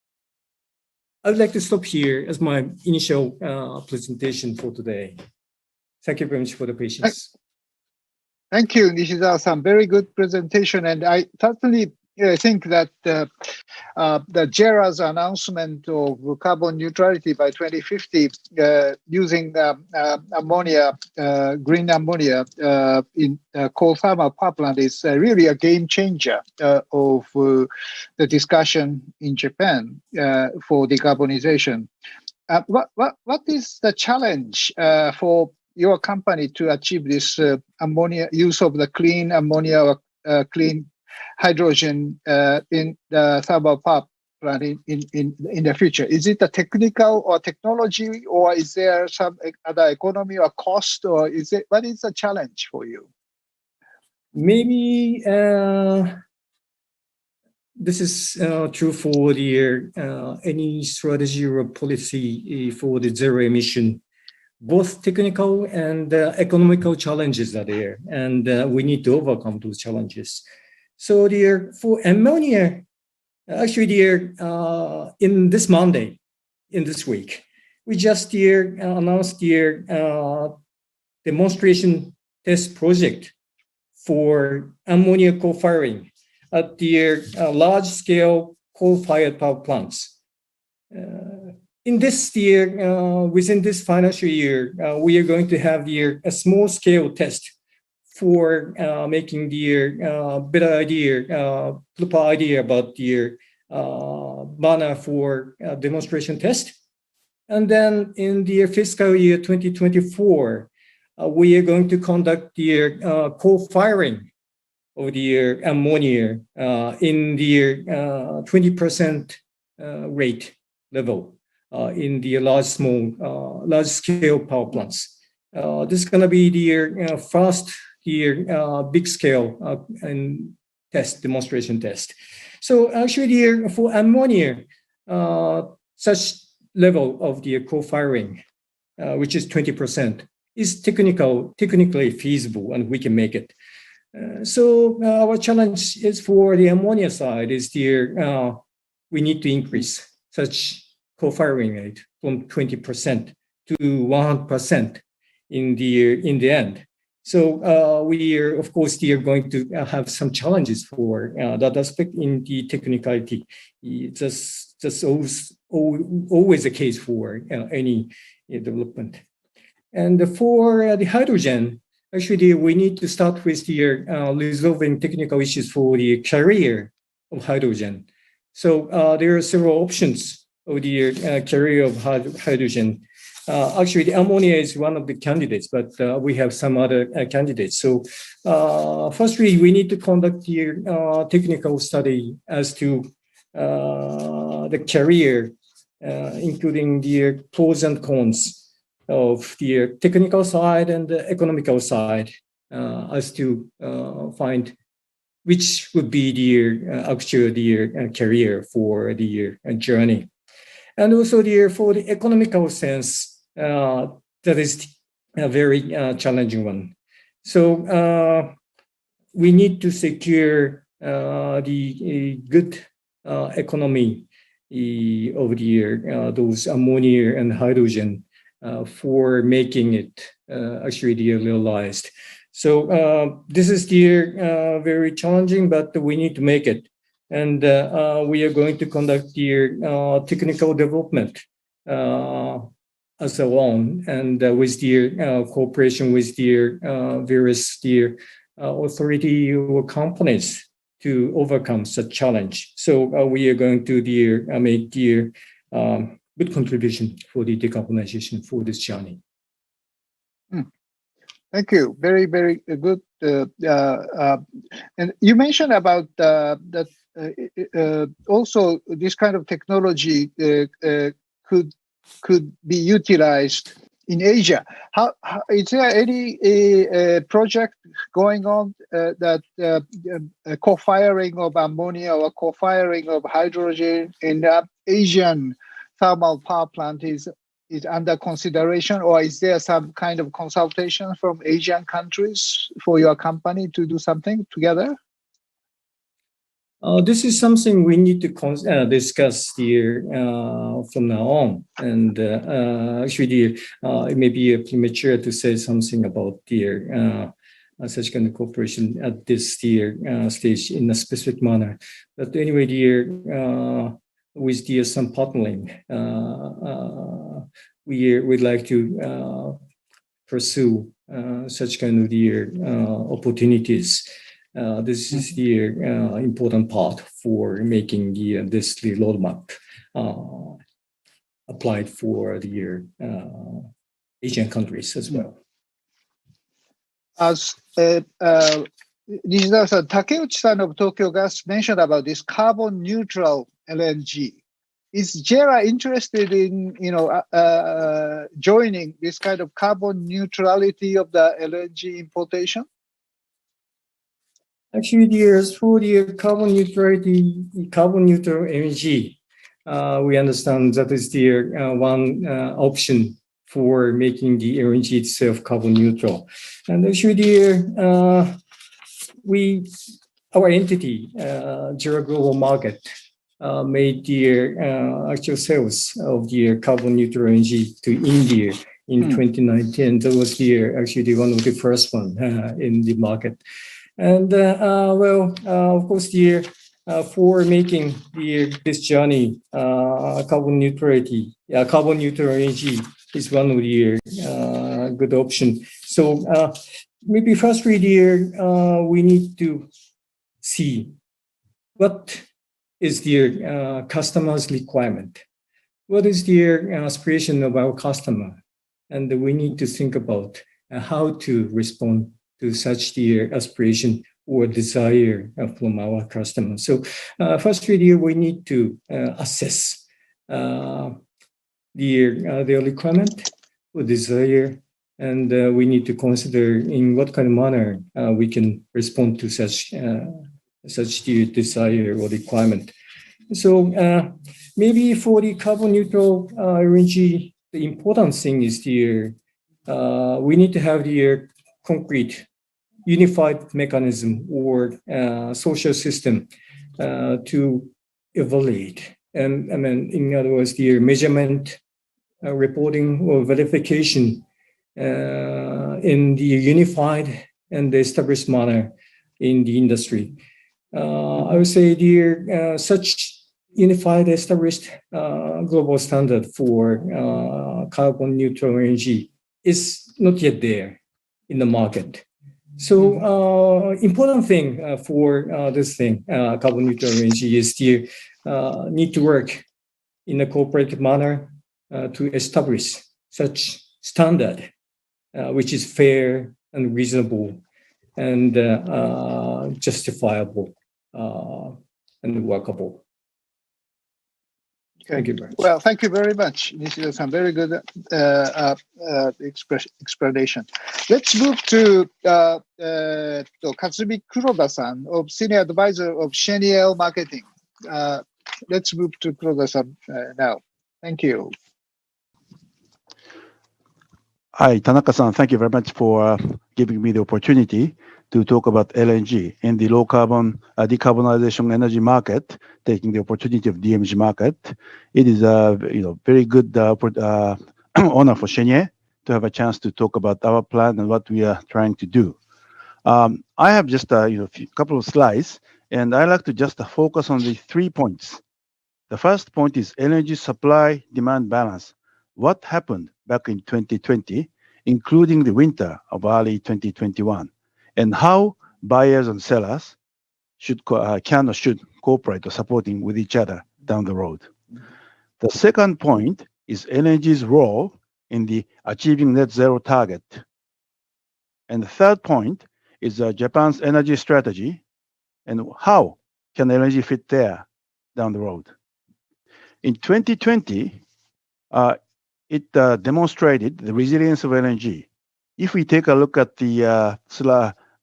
I would like to stop here as my initial presentation for today. Thank you very much for the patience. Thank you, Nishizawa-san. Very good presentation, and I certainly think that the JERA's announcement of carbon neutrality by 2050 using ammonia, green ammonia in coal thermal power plant is really a game changer of the discussion in Japan for decarbonization. What is the challenge for your company to achieve this ammonia use of the clean ammonia or clean hydrogen in the thermal power plant in the future? Is it a technical or technology, or is there some other economy or cost, or is it, what is the challenge for you? Maybe this is true for the any strategy or policy for the zero emission. Both technical and economical challenges are there, and we need to overcome those challenges. So for ammonia, actually in this Monday, in this week, we just announced the demonstration test project for ammonia co-firing at the large-scale coal-fired power plants. In this year, within this financial year, we are going to have a small-scale test for making the better idea, proper idea about the manner for demonstration test. And then in the fiscal year 2024, we are going to conduct the co-firing of the ammonia in the 20% rate level in the large-scale power plants. This is going to be the first big scale and demonstration test. So actually, for ammonia, such level of the co-firing, which is 20%, is technically feasible, and we can make it. So our challenge is for the ammonia side is we need to increase such co-firing rate from 20% to 100% in the end. So we are, of course, going to have some challenges for that aspect in the technicality. That's always the case for any development. And for the hydrogen, actually, we need to start with the resolving technical issues for the carrier of hydrogen. So there are several options of the carrier of hydrogen. Actually, the ammonia is one of the candidates, but we have some other candidates. So firstly, we need to conduct the technical study as to the carrier, including the pros and cons of the technical side and the economical side, as to find which would be the actual carrier for the journey. And also for the economical sense, that is a very challenging one. So we need to secure the good economy of those ammonia and hydrogen for making it actually realized. So this is very challenging, but we need to make it. And we are going to conduct the technical development as alone, and with the cooperation with the various authority or companies to overcome such challenge. So we are going to make the good contribution for the decarbonization for this journey. Thank you. Very, very good. And you mentioned about that also this kind of technology could be utilized in Asia. How is there any project going on that co-firing of ammonia or co-firing of hydrogen in Asian thermal power plant is under consideration, or is there some kind of consultation from Asian countries for your company to do something together? This is something we need to discuss here from now on. And actually, it may be premature to say something about such kind of cooperation at this stage in a specific manner. But anyway, with some partnering, we'd like to pursue such kind of opportunities. This is the important part for making this roadmap applied for the Asian countries as well. As Nishida-san, Takeuchi-san of Tokyo Gas mentioned about this carbon neutral LNG. Is JERA interested in joining this kind of carbon neutrality of the LNG importation? Actually, for the carbon neutral energy, we understand that is the one option for making the energy itself carbon neutral. And actually, our entity, JERA Global Market, made the actual sales of the carbon neutral energy to India in 2019. That was actually one of the first one in the market. And of course, for making this journey, carbon neutral energy is one of the good option. So maybe firstly, we need to see what is the customer's requirement, what is the aspiration of our customer, and we need to think about how to respond to such aspiration or desire from our customers. So firstly, we need to assess their requirement or desire, and we need to consider in what kind of manner we can respond to such desire or requirement. So maybe for the carbon neutral energy, the important thing is we need to have the concrete unified mechanism or social system to evaluate. And I mean, in other words, the measurement, reporting, or verification in the unified and established manner in the industry. I would say such unified, established global standard for carbon neutral energy is not yet there in the market. So important thing for this thing, carbon neutral energy, is to need to work in a cooperative manner to establish such standard, which is fair and reasonable and justifiable and workable. Okay. Thank you very much. Well, thank you very much, Nishida-san. Very good explanation. Let's move to Katsumi Kuroda-san, of Senior Advisor of Cheniel Marketing. Let's move to Kuroda-san now. Thank you. Hi, Tanaka-san. Thank you very much for giving me the opportunity to talk about LNG in the low carbon decarbonization energy market, taking the opportunity of DMG market. It is a very good honor for Cheniel to have a chance to talk about our plan and what we are trying to do. I have just a couple of slides, And I like to just focus on the 3 points. The first point is energy supply demand balance. What happened back in 2020, including the winter of early 2021, and how buyers and sellers can or should cooperate or supporting with each other down the road. The second point is energy's role in the achieving net zero target. And the third point is Japan's energy strategy and how can energy fit there down the road. In 2020, it demonstrated the resilience of LNG. If we take a look at the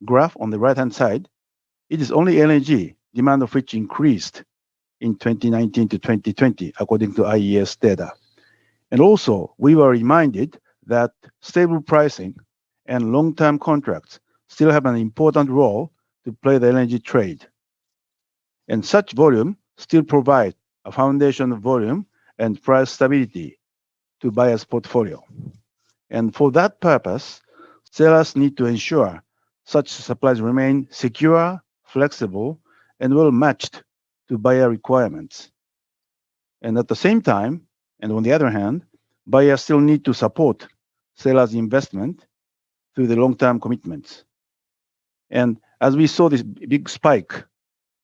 graph on the right-hand side, it is only LNG, demand of which increased in 2019 to 2020, according to IES data. And also, we were reminded that stable pricing and long-term contracts still have an important role to play the LNG trade. And such volume still provide a foundation of volume and price stability to buyer's portfolio. And for that purpose, sellers need to ensure such supplies remain secure, flexible, and well matched to buyer requirements. And at the same time, and on the other hand, buyers still need to support sellers' investment through the long-term commitments. And as we saw this big spike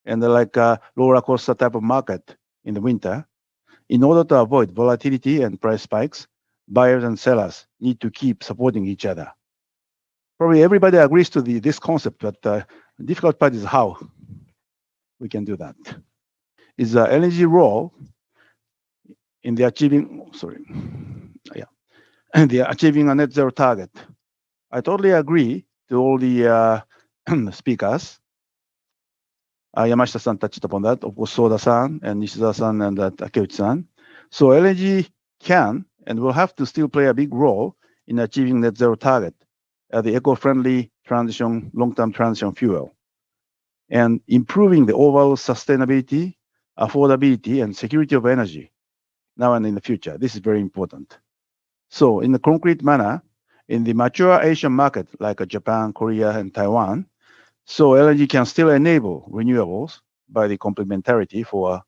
and like a roller coaster type of market in the winter, in order to avoid volatility and price spikes, buyers and sellers need to keep supporting each other. Probably everybody agrees to this concept, but the difficult part is how we can do that. Is the LNG role in the achieving, the achieving a net zero target. I totally agree to all the speakers. Yamashita-san touched upon that, of course, Soda-san and Nishida-san and Takeuchi-san. So LNG can and will have to still play a big role in achieving net zero target, the eco-friendly transition, long-term transition fuel, and improving the overall sustainability, affordability, and security of energy now and in the future. This is very important. So in a concrete manner, in the mature Asian market like Japan, Korea, and Taiwan, so LNG can still enable renewables by the complementarity for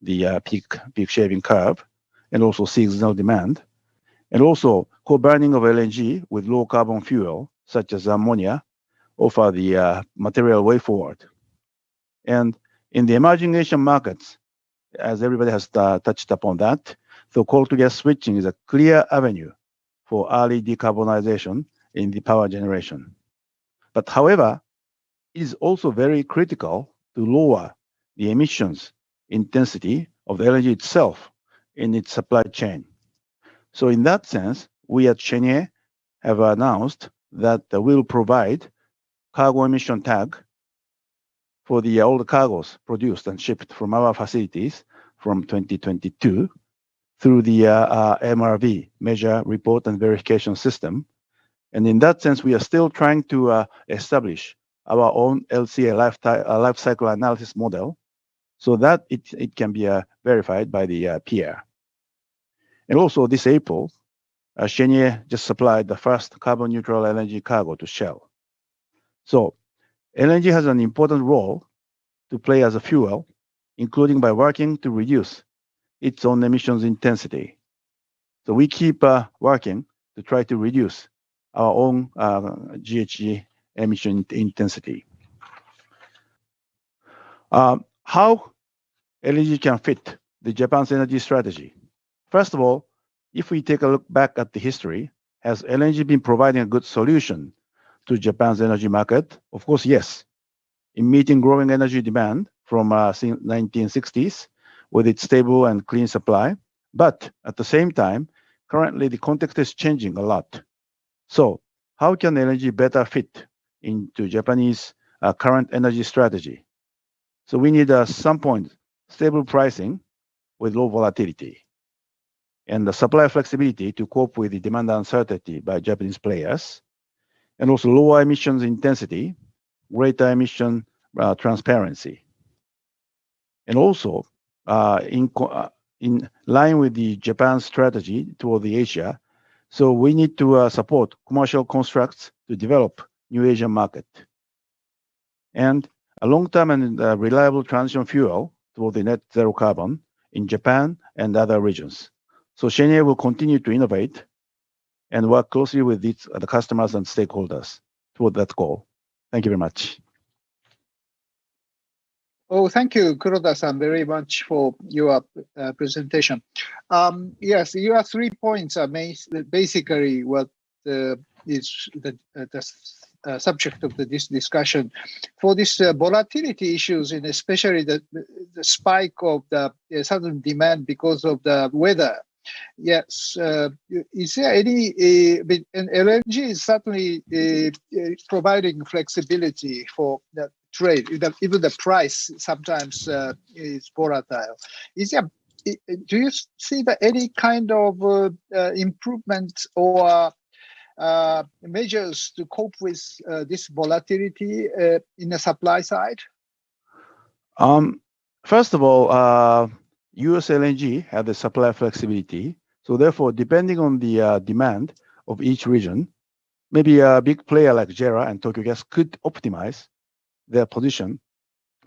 the peak shaving curve and also seasonal demand, and also co-burning of LNG with low carbon fuel such as ammonia offer the material way forward. And in the emerging Asian markets, as everybody has touched upon that, so coal to gas switching is a clear avenue for early decarbonization in the power generation. But however, it is also very critical to lower the emissions intensity of the LNG itself in its supply chain. So in that sense, we at Cheniere have announced that we'll provide cargo emission tag for all the cargoes produced and shipped from our facilities from 2022 through the MRV, Measure, Report, and Verification System. And in that sense, we are still trying to establish our own LCA life cycle analysis model so that it can be verified by the peer. And also this April, Cheniere just supplied the first carbon neutral LNG cargo to Shell. So LNG has an important role to play as a fuel, including by working to reduce its own emissions intensity. So we keep working to try to reduce our own GHG emission intensity. How LNG can fit the Japan's energy strategy? First of all, if we take a look back at the history, has LNG been providing a good solution to Japan's energy market? Of course, yes. In meeting growing energy demand from 1960s with its stable and clean supply. But at the same time, currently the context is changing a lot. So how can LNG better fit into Japanese current energy strategy? So we need at some point stable pricing with low volatility and the supply flexibility to cope with the demand uncertainty by Japanese players, and also lower emissions intensity, greater emission transparency. And also in line with the Japan strategy toward the Asia, so we need to support commercial constructs to develop new Asian market. And a long-term and reliable transition fuel toward the net zero carbon in Japan and other regions. So Cheniere will continue to innovate and work closely with the customers and stakeholders toward that goal. Thank you very much. Oh, thank you, Kuroda-san, very much for your presentation. Yes, your 3 points are basically what is the subject of this discussion. For this volatility issues, and especially the spike of the sudden demand because of the weather. Yes, is there any, and LNG is certainly providing flexibility for the trade, even the price sometimes is volatile. Is there, do you see that any kind of improvement or measures to cope with this volatility in the supply side? First of all, US LNG have the supply flexibility. So therefore, depending on the demand of each region, maybe a big player like JERA and Tokyo Gas could optimize their position,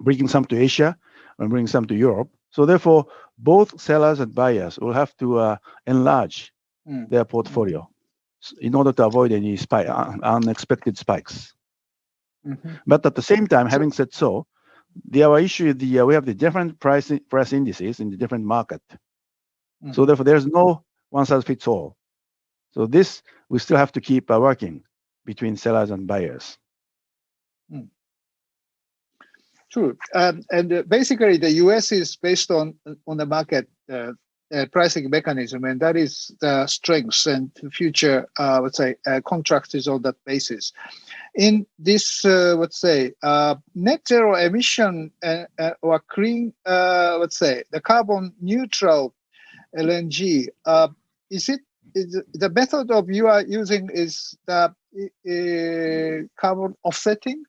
bringing some to Asia and bringing some to Europe. So therefore, both sellers and buyers will have to enlarge their portfolio in order to avoid any unexpected spikes. But at the same time, having said so, our issue is we have the different price indices in the different market. So therefore, there's no one size fits all. So this, we still have to keep working between sellers and buyers. True. And basically, the US is based on the market pricing mechanism, and that is the strengths, and future, let's say, contract is on that basis. In this, let's say, net zero emission or clean, let's say, the carbon neutral LNG, is the method of you are using is the carbon offsetting?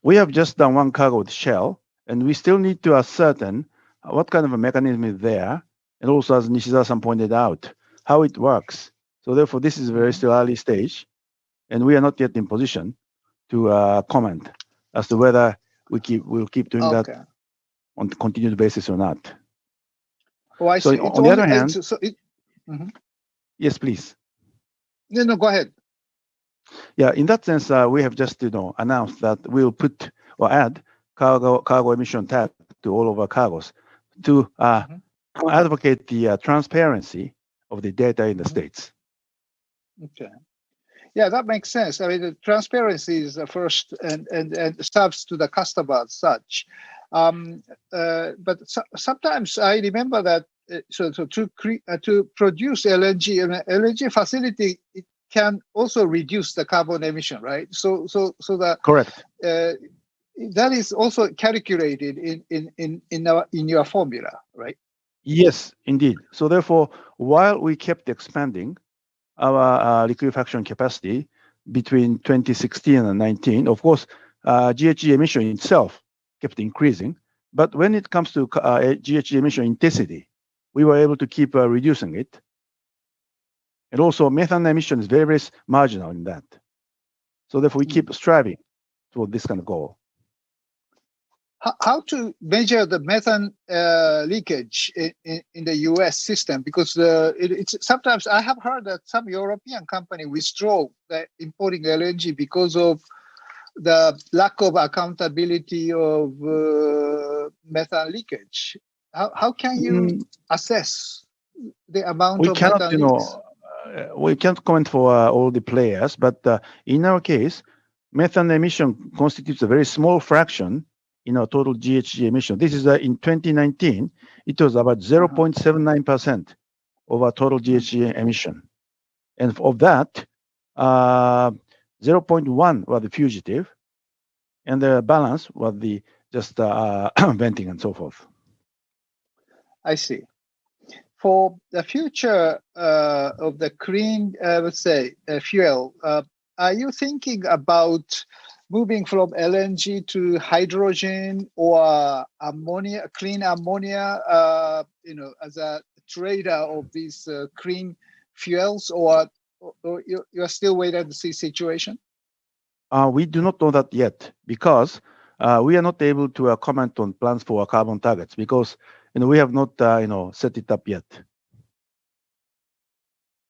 We have just done one cargo with Shell, and we still need to ascertain what kind of a mechanism is there, and also, as Nishizawa-san pointed out, how it works. So therefore, this is very still early stage, and we are not yet in position to comment as to whether we'll keep doing that on a continued basis or not. Oh, I see. So on the other hand, yes, please. No, go ahead. Yeah, in that sense, we have just announced that we'll put or add cargo emission tag to all of our cargos to advocate the transparency of the data in the States. Okay. Yeah, that makes sense. I mean, the transparency is the first and serves to the customer as such. But sometimes I remember that to produce LNG, an LNG facility, it can also reduce the carbon emission, right? So that correct. That is also calculated in your formula, right? Yes, indeed. So therefore, while we kept expanding our liquefaction capacity between 2016 and 19, of course, GHG emission itself kept increasing. But when it comes to GHG emission intensity, we were able to keep reducing it. And also, methane emission is very, very marginal in that. So therefore, we keep striving toward this kind of goal. How to measure the methane leakage in the US system? Because it's sometimes I have heard that some European company withdraw the importing LNG because of the lack of accountability of methane leakage. How can you assess the amount of methane leaks? We can't comment for all the players, but in our case, methane emission constitutes a very small fraction in our total GHG emission. This is in 2019, it was about 0.79% of our total GHG emission. And of that, 0.1 was the fugitive, and the balance was the just venting and so forth. I see. For the future of the clean, let's say, fuel, are you thinking about moving from LNG to hydrogen or ammonia, clean ammonia, as a trader of these clean fuels, or you're still waiting to see situation? We do not know that yet because we are not able to comment on plans for carbon targets because we have not set it up yet.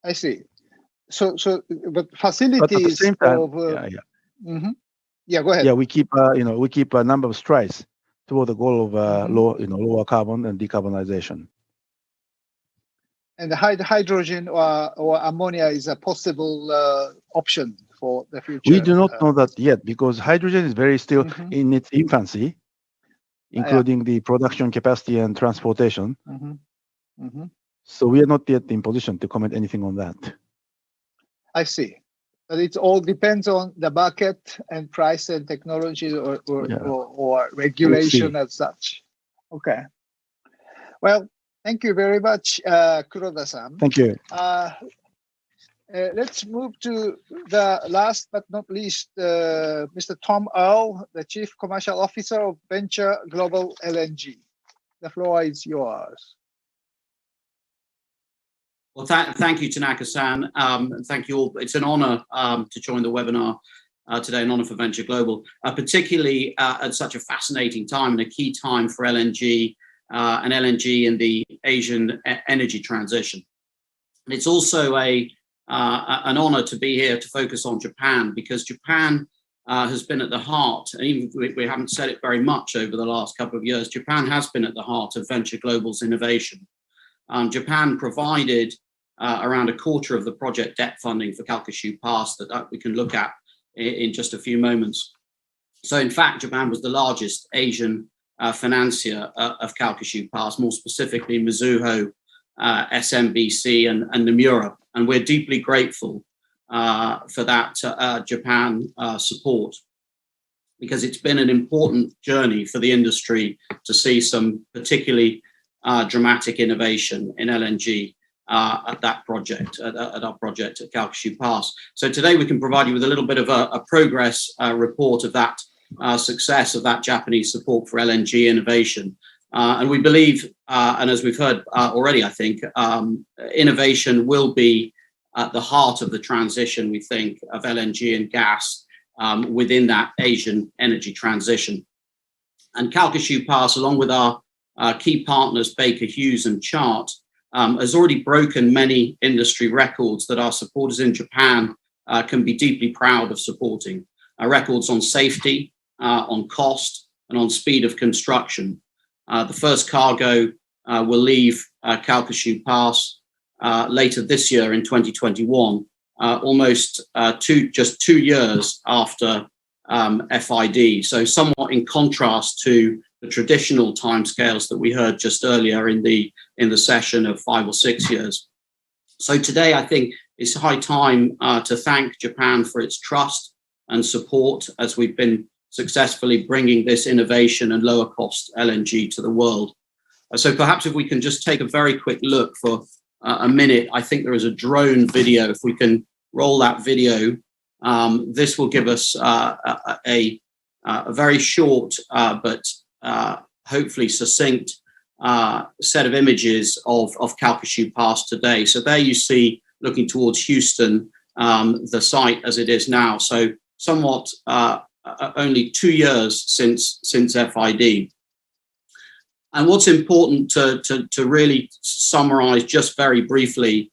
I see. So but facilities but at the same time, of Mm-hmm. Yeah, go ahead. Yeah, we keep a number of strides toward the goal of lower carbon and decarbonization. And the hydrogen or ammonia is a possible option for the future. We do not know that yet because hydrogen is very still in its infancy, including the production capacity and transportation. So we are not yet in position to comment anything on that. I see. But it all depends on the market and price and technology or regulation as such. Okay. Well, thank you very much, Kuroda-san. Thank you. Let's move to the last but not least, Mr. Tom Earl, the Chief Commercial Officer of Venture Global LNG. The floor is yours. Well, thank you, Tanaka-san. Thank you all. It's an honor to join the webinar today, an honor for Venture Global, particularly at such a fascinating time and a key time for LNG and LNG in the Asian energy transition. And it's also an honor to be here to focus on Japan because Japan has been at the heart, and even if we haven't said it very much over the last couple of years, Japan has been at the heart of Venture Global's innovation. Japan provided around a quarter of the project debt funding for Calcasieu Pass that we can look at in just a few moments. So in fact, Japan was the largest Asian financier of Calcasieu Pass, more specifically Mizuho, SMBC and Nomura. And we're deeply grateful for that Japan support because it's been an important journey for the industry to see some particularly dramatic innovation in LNG at that project, at our project at Calcasieu Pass. So today we can provide you with a little bit of a progress report of that success of that Japanese support for LNG innovation. And we believe, and as we've heard already, I think, innovation will be at the heart of the transition, we think, of LNG and gas within that Asian energy transition. And Calcasieu Pass, along with our key partners, Baker Hughes and Chart, has already broken many industry records that our supporters in Japan can be deeply proud of supporting. Records on safety, on cost, and on speed of construction. The first cargo will leave Calcasieu Pass later this year in 2021, almost just 2 years after FID. So somewhat in contrast to the traditional timescales that we heard just earlier in the session of 5 or 6 years. So today, I think it's high time to thank Japan for its trust and support as we've been successfully bringing this innovation and lower cost LNG to the world. So perhaps if we can just take a very quick look for a minute. I think there is a drone video. If we can roll that video, this will give us a very short but hopefully succinct set of images of Calcasieu Pass today. So there you see, looking towards Houston, the site as it is now. So somewhat only 2 years since FID. And what's important to really summarize just very briefly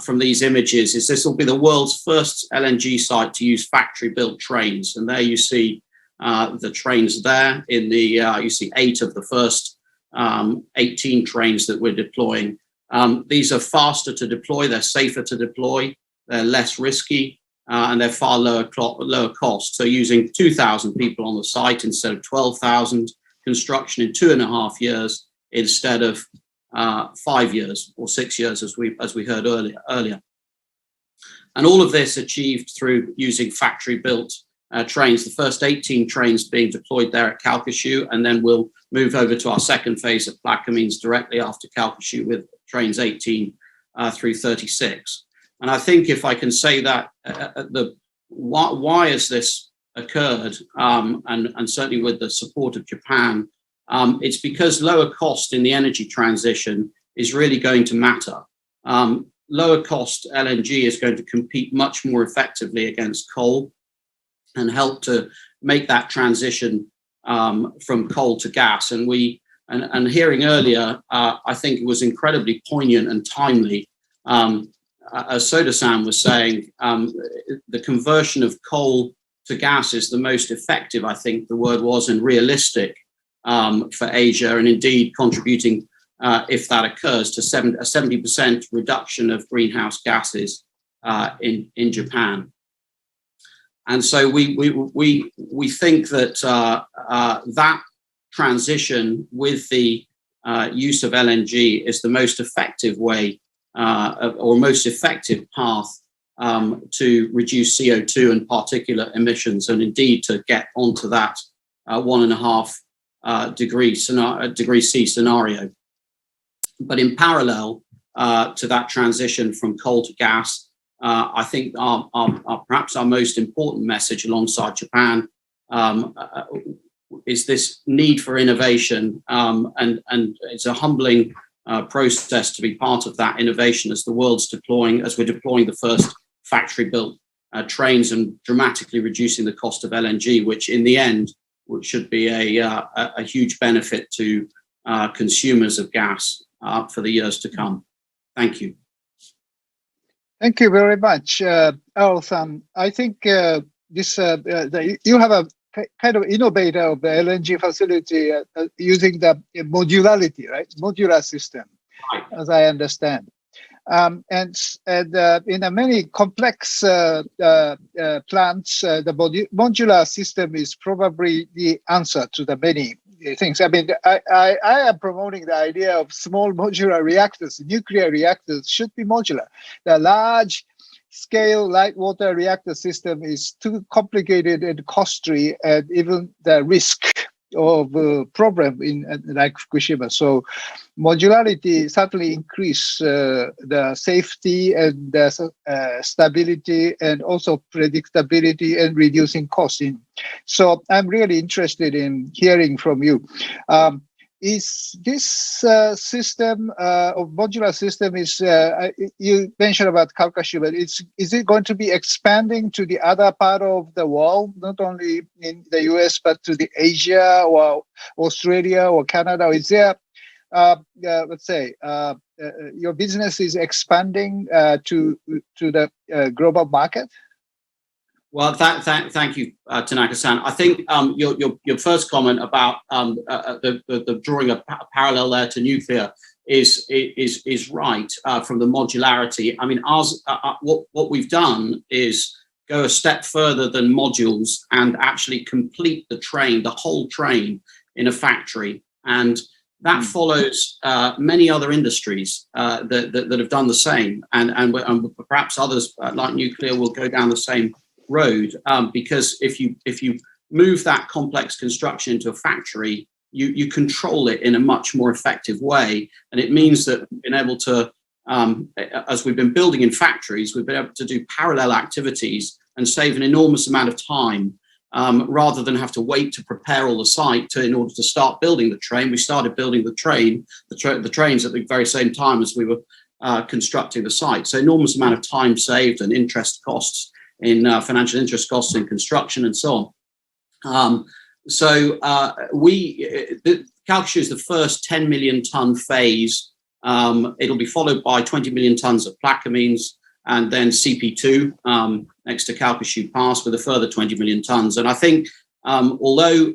from these images is this will be the world's first LNG site to use factory-built trains. And there you see the trains there. In the you see 8 of the first 18 trains that we're deploying. These are faster to deploy, they're safer to deploy, they're less risky, and they're far lower cost. So using 2,000 people on the site instead of 12,000, construction in 2.5 years instead of 5 years or 6 years, as we heard earlier. And all of this achieved through using factory-built trains. The first 18 trains being deployed there at Calcasieu, and then we'll move over to our second phase at Plaquemines directly after Calcasieu with trains 18 through 36. And I think if I can say that, why has this occurred, and certainly with the support of Japan, it's because lower cost in the energy transition is really going to matter. Lower cost LNG is going to compete much more effectively against coal. and help to make that transition from coal to gas. And hearing earlier, I think it was incredibly poignant and timely. As Soda-san was saying, the conversion of coal to gas is the most effective, I think the word was, and realistic for Asia, and indeed contributing, if that occurs, to a 70% reduction of greenhouse gases in Japan. And so we think that that transition with the use of LNG is the most effective way or most effective path to reduce CO2 and particulate emissions, and indeed to get onto that 1.5 degree C scenario. But in parallel to that transition from coal to gas, I think perhaps our most important message alongside Japan is this need for innovation, and it's a humbling process to be part of that innovation as we're deploying the first factory-built trains and dramatically reducing the cost of LNG, which in the end should be a huge benefit to consumers of gas for the years to come. Thank you. Thank you very much, Earl-san. I think you have a kind of innovator of the LNG facility using the modularity, right? Modular system, right, as I understand. And in a many complex plants, the modular system is probably the answer to the many things. I mean, I am promoting the idea of small modular reactors. Nuclear reactors should be modular. The large scale light water reactor system is too complicated and costly, and even the risk of problem in like Fukushima. So modularity certainly increase the safety and the stability, and also predictability and reducing costs. So I'm really interested in hearing from you. Is this system of modular system is you mentioned about Calcasieu, but is it going to be expanding to the other part of the world, not only in the US but to the Asia or Australia or Canada? Is there let's say your business is expanding to the global market? Well, thank you, Tanaka-san. I think your first comment about the drawing a parallel there to nuclear is right from the modularity. I mean, what we've done is go a step further than modules and actually complete the train, the whole train, in a factory, and that follows many other industries that have done the same, and perhaps others like nuclear will go down the same road, because if you move that complex construction into a factory, you control it in a much more effective way, and it means that we've been able to, as we've been building in factories, we've been able to do parallel activities and save an enormous amount of time, rather than have to wait to prepare all the site in order to start building the train. We started building the trains at the very same time as we were constructing the site, so enormous amount of time saved and interest costs in financial interest costs in construction and so on. Calcasieu is the first 10 million ton phase. It'll be followed by 20 million tons of Plaquemines, and then CP2 next to Calcasieu Pass with a further 20 million tons. And I think, although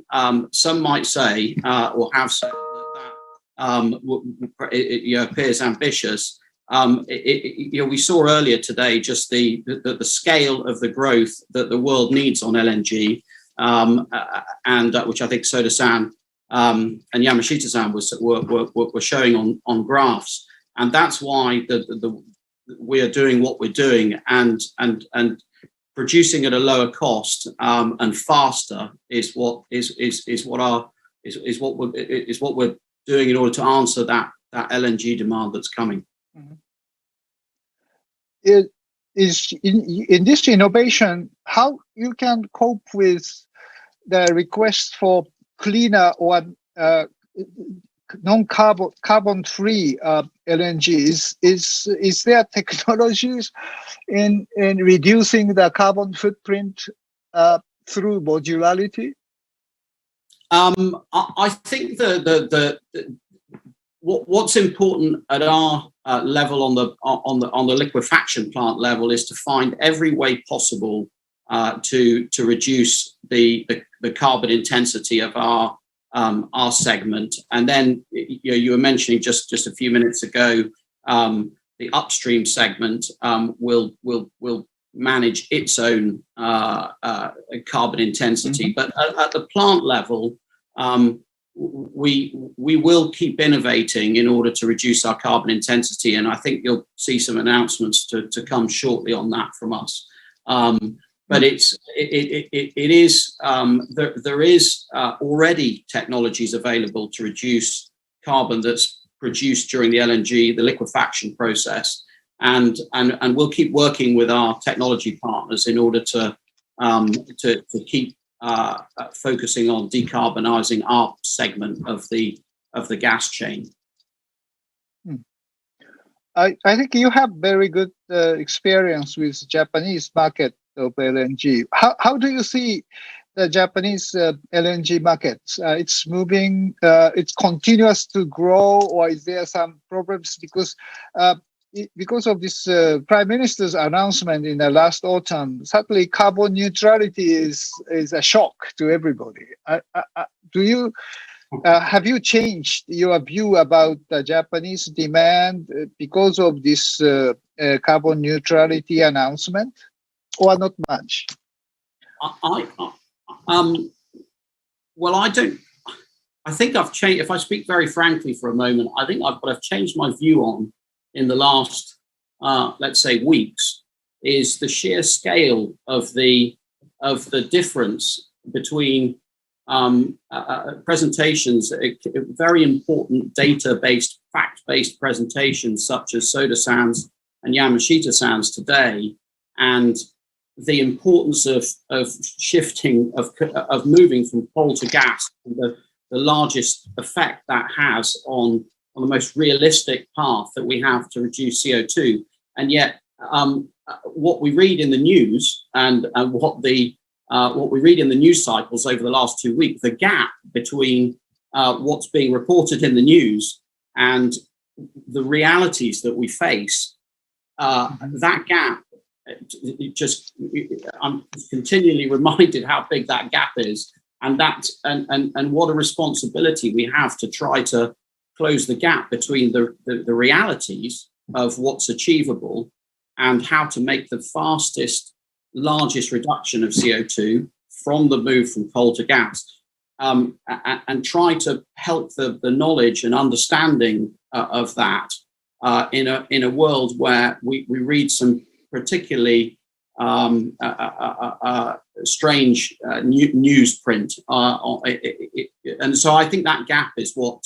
some might say or have said that it appears ambitious, we saw earlier today just the scale of the growth that the world needs on LNG, and which I think Soda-san and Yamashita-san were showing on graphs, and that's why we are doing what we're doing, and producing at a lower cost and faster is what we're doing in order to answer that LNG demand that's coming. It is in this innovation, how you can cope with the request for cleaner or carbon-free LNG? Is there technologies in reducing the carbon footprint through modularity? I think what's important at our level on the liquefaction plant level is to find every way possible to reduce the carbon intensity of our segment. And then you were mentioning just a few minutes ago, the upstream segment will manage its own carbon intensity. But at the plant level, we will keep innovating in order to reduce our carbon intensity, and I think you'll see some announcements to come shortly on that from us. But there is already technologies available to reduce carbon that's produced during the LNG, the liquefaction process, and we'll keep working with our technology partners in order to keep focusing on decarbonizing our segment of the gas chain. I think you have very good experience with Japanese market of LNG. How do you see the Japanese LNG market? It's moving, it's continuous to grow, or is there some problems because of this Prime Minister's announcement in the last autumn? Certainly, carbon neutrality is a shock to everybody. Do you have you changed your view about the Japanese demand because of this carbon neutrality announcement, or not much? Well, I don't. I think I've changed. If I speak very frankly for a moment, I think what I've changed my view on in the last, let's say, weeks, is the sheer scale of the difference between presentations, very important data-based, fact-based presentations such as Soda-san's and Yamashita-san's today, and the importance of shifting, of moving from coal to gas, and the largest effect that has on the most realistic path that we have to reduce CO2. And yet, what we read in the news and what we read in the news cycles over the last 2 weeks, the gap between what's being reported in the news and the realities that we face, that gap, I'm continually reminded how big that gap is, and what a responsibility we have to try to close the gap between the realities of what's achievable and how to make the fastest, largest reduction of CO2 from the move from coal to gas, and try to help the knowledge and understanding of that in a world where we read some particularly strange newsprint, and so I think that gap is what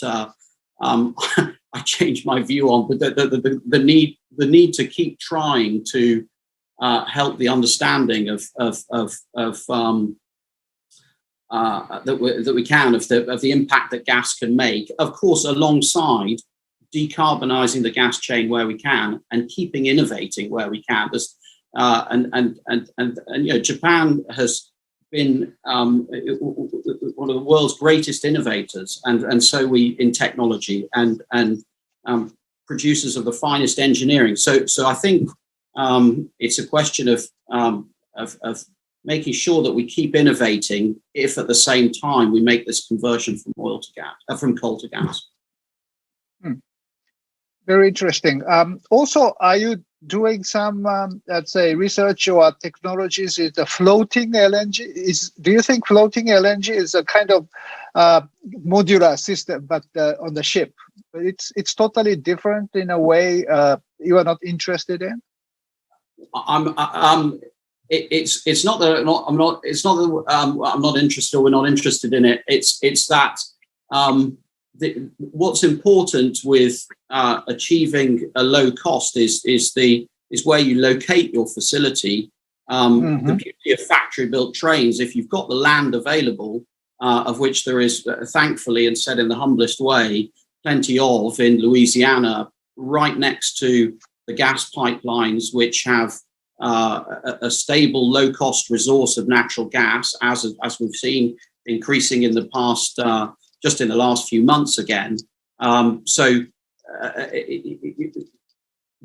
I changed my view on. But the need to keep trying to help the understanding of that we can of the impact that gas can make, of course, alongside decarbonizing the gas chain where we can and keeping innovating where we can. And Japan has been one of the world's greatest innovators, and so we in technology and producers of the finest engineering. So I think it's a question of making sure that we keep innovating, if at the same time we make this conversion from oil to gas, from coal to gas. Very interesting. Also, are you doing some, let's say, research or technologies in the floating LNG? Do you think floating LNG is a kind of modular system, but on the ship? It's totally different in a way you are not interested in? It's not that I'm not interested or we're not interested in it. It's that what's important with achieving a low cost is where you locate your facility. The beauty of factory-built trains, if you've got the land available, of which there is, thankfully, and said in the humblest way, plenty of in Louisiana, right next to the gas pipelines, which have a stable, low-cost resource of natural gas, as we've seen increasing in the past, just in the last few months again.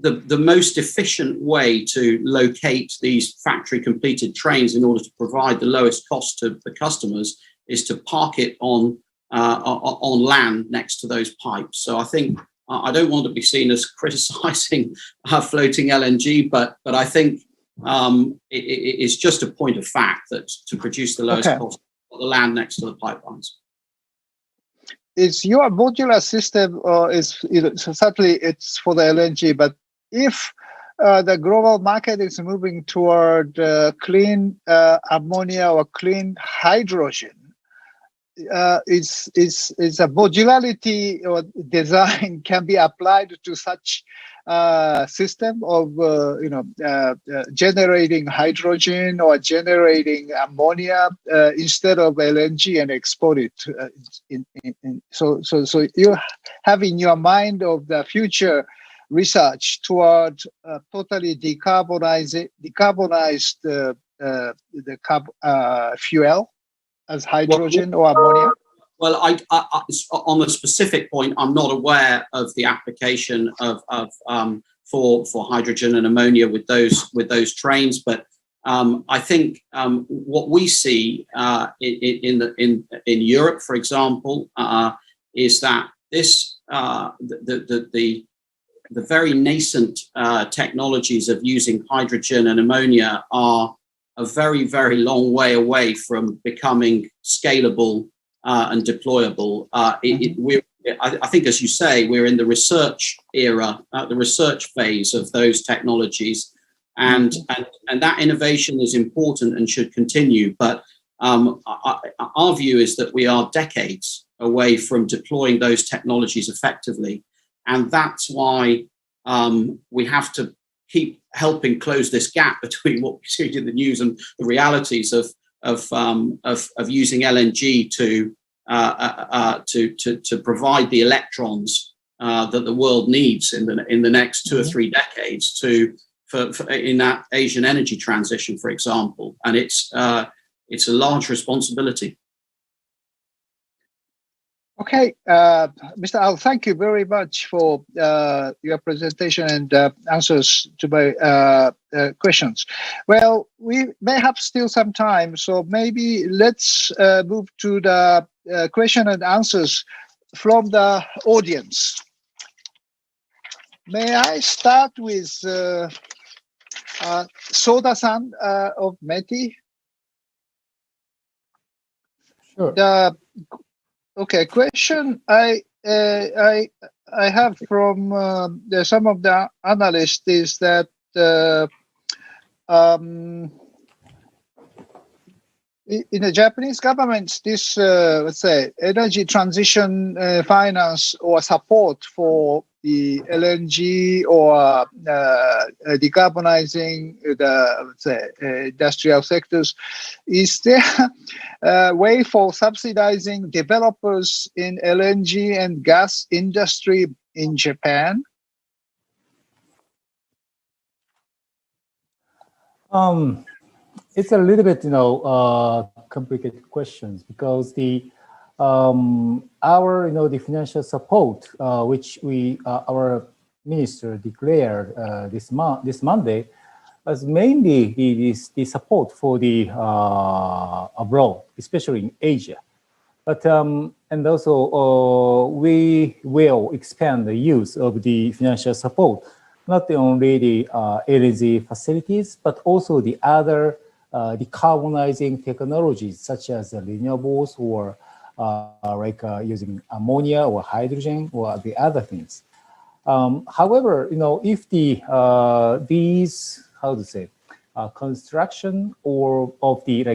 The most efficient way to locate these factory-completed trains in order to provide the lowest cost to the customers is to park it on land next to those pipes. So I think I don't want to be seen as criticising floating LNG, but I think it's just a point of fact that to produce the lowest cost, the land next to the pipelines. Is your modular system, or certainly it's for the LNG, but if the global market is moving toward clean ammonia or clean hydrogen, is a modularity or design can be applied to such system of generating hydrogen or generating ammonia instead of LNG and export it. So you have in your mind of the future research toward totally decarbonized fuel as hydrogen or ammonia? Well, I on the specific point, I'm not aware of the application of for hydrogen and ammonia with those trains, but I think what we see in Europe, for example, is that this the very nascent technologies of using hydrogen and ammonia are a very, very long way away from becoming scalable and deployable. I think, as you say, we're in the research era, the research phase of those technologies, and that innovation is important and should continue. But our view is that we are decades away from deploying those technologies effectively, and that's why we have to keep helping close this gap between what we see in the news and the realities of using LNG to provide the electrons that the world needs in the next 2 or 3 decades for in that Asian energy transition, for example. And it's a large responsibility. Okay, Mr. Al, thank you very much for your presentation and answers to my questions. Well, we may have still some time, so maybe let's move to the question and answers from the audience. May I start with Soda-san of METI? Sure. Okay, question I have from some of the analysts is that in the Japanese government, this let's say energy transition finance or support for the LNG or decarbonizing the, let's say, industrial sectors, is there a way for subsidizing developers in LNG and gas industry in Japan? It's a little bit, complicated questions, because our, the financial support which our minister declared this Monday, was mainly the support for the abroad, especially in Asia. But and also we will expand the use of the financial support, not only the LNG facilities, but also the other decarbonizing technologies such as renewables or like using ammonia or hydrogen or the other things. However, if these, how to say, construction or of the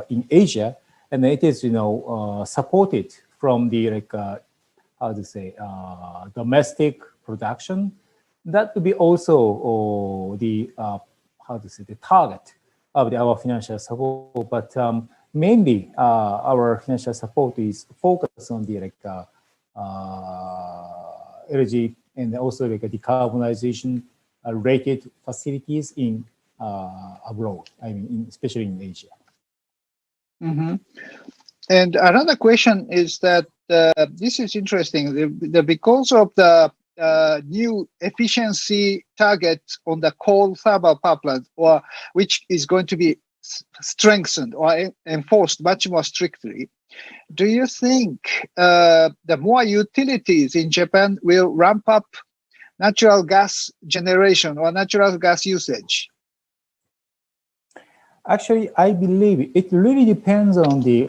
in Asia, and it is supported from the how to say domestic production, that would be also the how to say the target of our financial support. But mainly our financial support is focused on the energy and also decarbonization related facilities in abroad. I mean, especially in Asia. Mm-hmm. And another question is that this is interesting. Because of the new efficiency target on the coal thermal power plant, or which is going to be strengthened or enforced much more strictly, do you think the more utilities in Japan will ramp up natural gas generation or natural gas usage? Actually, I believe it really depends on the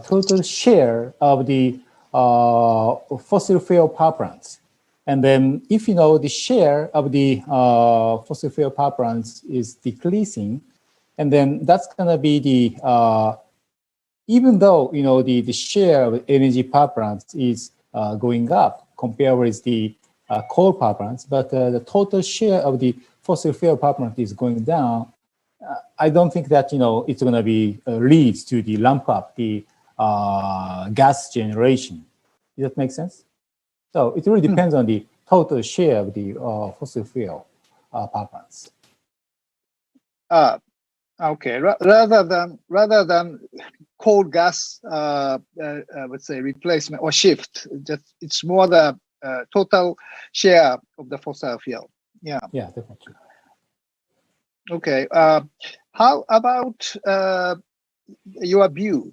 total share of the fossil fuel power plants. And then if the share of the fossil fuel power plants is decreasing, and then that's going to be the, even though, the share of energy power plants is going up compared with the coal power plants, but the total share of the fossil fuel power plant is going down, I don't think that, it's going to be leads to the ramp up the gas generation. Does that make sense? So it really depends on the total share of the fossil fuel power plants. Okay. Rather than coal gas, I would say replacement or shift, it's more the total share of the fossil fuel. Yeah. Yeah, definitely. Okay. How about your view?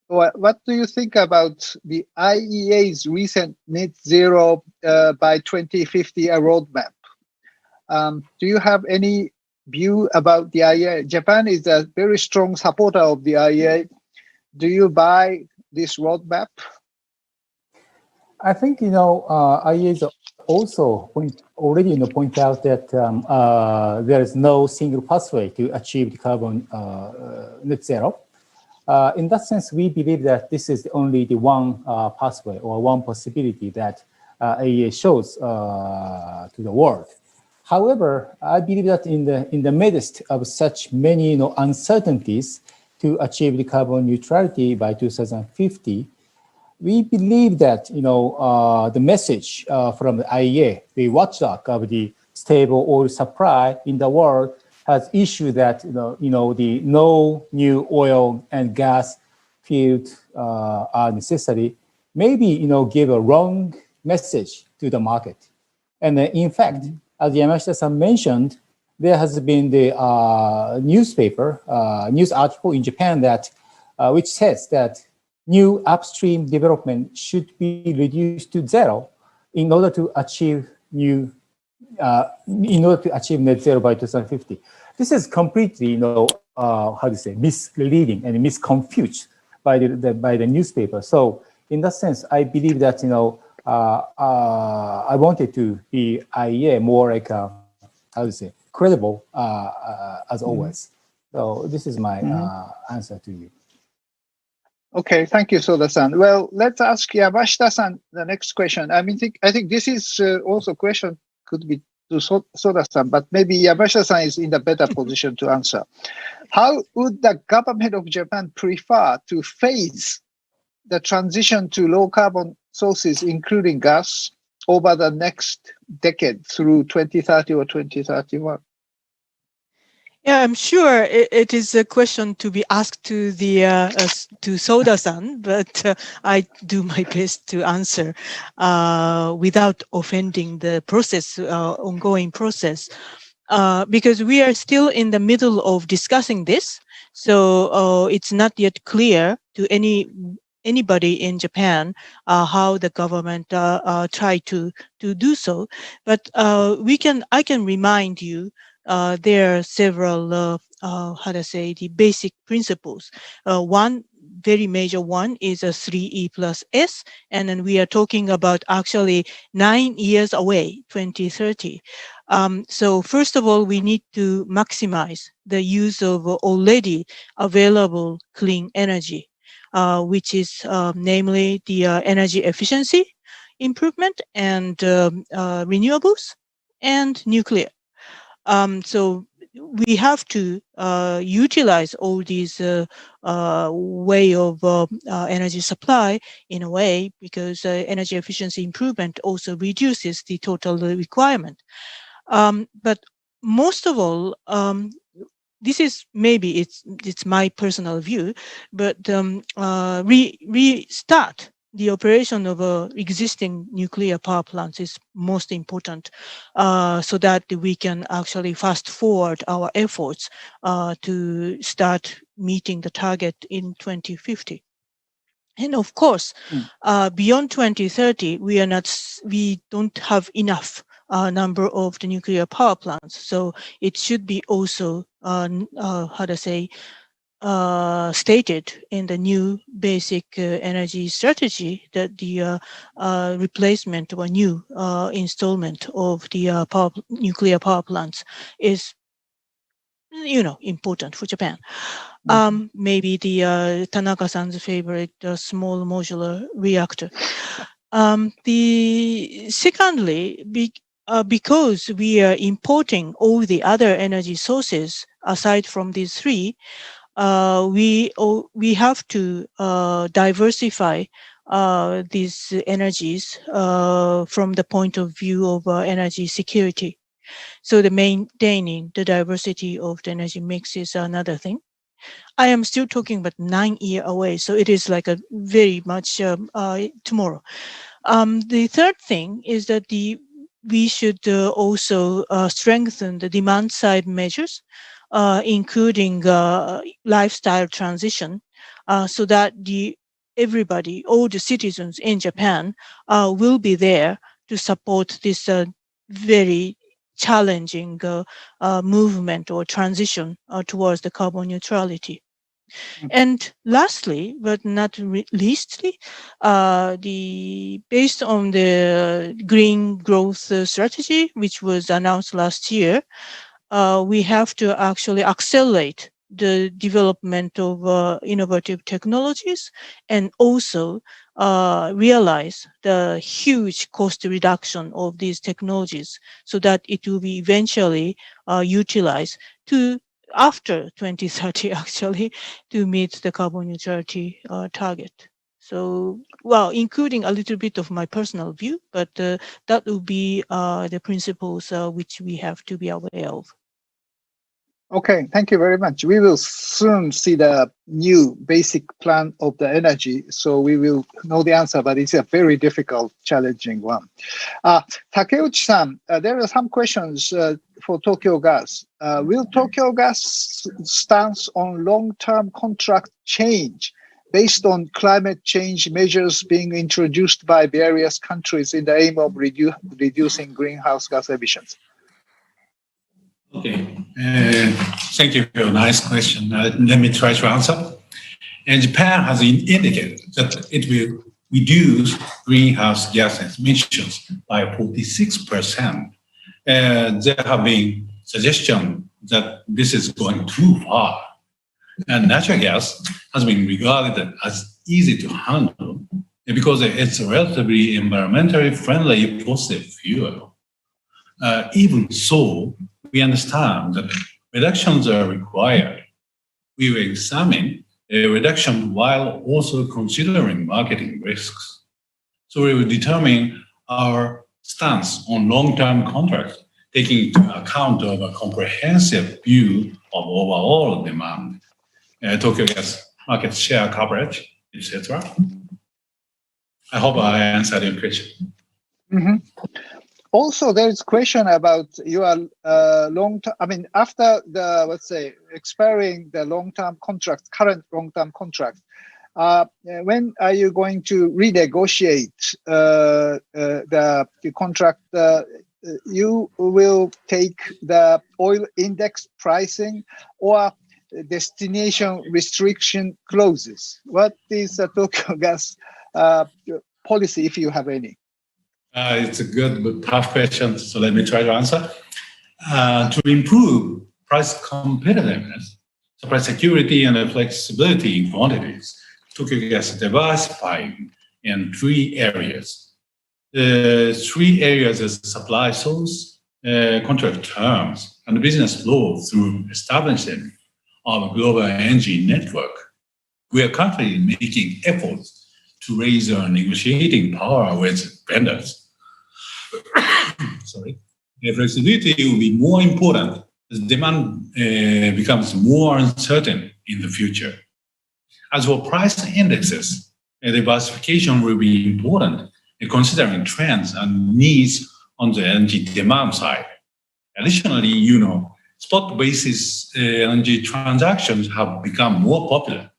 Or what do you think about the IEA's recent net zero by 2050 roadmap? Do you have any view about the IEA? Japan is a very strong supporter of the IEA. Do you buy this roadmap? I think, IEA is also already point out that there is no single pathway to achieve the carbon net zero. In that sense, we believe that this is only the one pathway or one possibility that IEA shows to the world. However, I believe that in the midst of such many uncertainties to achieve the carbon neutrality by 2050, we believe that the message from the IEA, the watchdog of the stable oil supply in the world, has issued that the no new oil and gas fields are necessary. Maybe give a wrong message to the market. And in fact, as Yamashita-san mentioned, there has been the news article in Japan that which says that new upstream development should be reduced to zero in order to achieve net zero by 2050. This is completely, misleading and misconfused by the newspaper. So in that sense, I believe that I wanted to be IEA more like credible as always. So this is my answer to you. Okay, thank you, Soda-san. Well, let's ask Yamashita-san the next question. I think this is also a question could be to Soda-san, but maybe Yamashita-san is in a better position to answer. How would the government of Japan prefer to phase the transition to low carbon sources, including gas, over the next decade through 2030 or 2031? Yeah, I'm sure it is a question to be asked to the to Soda-san, but I do my best to answer without offending the process, ongoing process, because we are still in the middle of discussing this. So it's not yet clear to anybody in Japan how the government try to do so. But I can remind you. There are several, the basic principles. One very major one is a 3E plus S, and then we are talking about actually 9 years away, 2030. So first of all, we need to maximize the use of already available clean energy, which is namely the energy efficiency improvement and renewables and nuclear. So we have to utilize all these way of energy supply in a way, because energy efficiency improvement also reduces the total requirement. But most of all, this is maybe it's my personal view, but restart the operation of existing nuclear power plants is most important, so that we can actually fast forward our efforts to start meeting the target in 2050. And of course, beyond 2030, we don't have enough number of the nuclear power plants. So it should be also, stated in the new basic energy strategy that the replacement or new installment of the nuclear power plants is, important for Japan. Maybe the Tanaka-san's favorite small modular reactor. Secondly, because we are importing all the other energy sources aside from these three, we have to diversify these energies from the point of view of energy security. So the maintaining the diversity of the energy mix is another thing. I am still talking about 9 years away, so it is like a very much tomorrow. The third thing is that we should also strengthen the demand side measures, including lifestyle transition, so that everybody, all the citizens in Japan, will be there to support this very challenging movement or transition towards the carbon neutrality. And lastly, but not leastly, based on the green growth strategy, which was announced last year, we have to actually accelerate the development of innovative technologies and also realize the huge cost reduction of these technologies so that it will be eventually utilized after 2030 actually to meet the carbon neutrality target. So, well, including a little bit of my personal view, but that will be the principles which we have to be aware of. Okay, thank you very much. We will soon see the new basic plan of the energy, so we will know the answer, but it's a very difficult, challenging one. Takeuchi-san, there are some questions for Tokyo Gas. Will Tokyo Gas stance on long-term contract change based on climate change measures being introduced by various countries in the aim of reducing greenhouse gas emissions? Okay, thank you for your nice question. Let me try to answer. And Japan has indicated that it will reduce greenhouse gas emissions by 46%. There have been suggestions that this is going too far. And natural gas has been regarded as easy to handle because it's a relatively environmentally friendly fossil fuel. Even so, we understand that reductions are required. We will examine a reduction while also considering marketing risks. So we will determine our stance on long-term contracts, taking into account of a comprehensive view of overall demand, Tokyo Gas market share coverage, etc. I hope I answered your question. Mm-hmm. Also, there is a question about your long-term, after the, let's say, expiring the long-term contract, current long-term contract, when are you going to renegotiate the contract? You will take the oil index pricing or destination restriction clauses. What is the Tokyo Gas policy, if you have any? It's a good but tough question, so let me try to answer. To improve price competitiveness, supply security, and flexibility in quantities, Tokyo Gas is diversifying in 3 areas. The 3 areas is supply source, contract terms, and business flow through establishing of a global LNG network. We are currently making efforts to raise our negotiating power with vendors. Sorry. The flexibility will be more important as demand becomes more uncertain in the future. As for price indexes, diversification will be important, considering trends and needs on the LNG demand side. Additionally, spot basis LNG transactions have become more popular.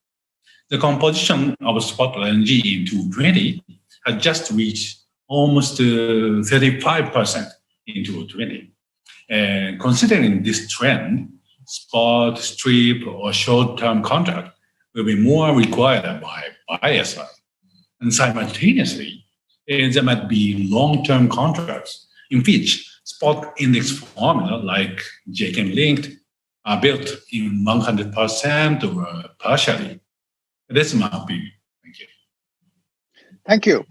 The composition of spot LNG in 2020 has just reached almost 35% in 2020. Considering this trend, spot, strip, or short-term contract will be more required by buyers. And simultaneously, there might be long-term contracts in which spot index formula like JKM linked are built in 100% or partially. That's my opinion. Thank you. Thank you.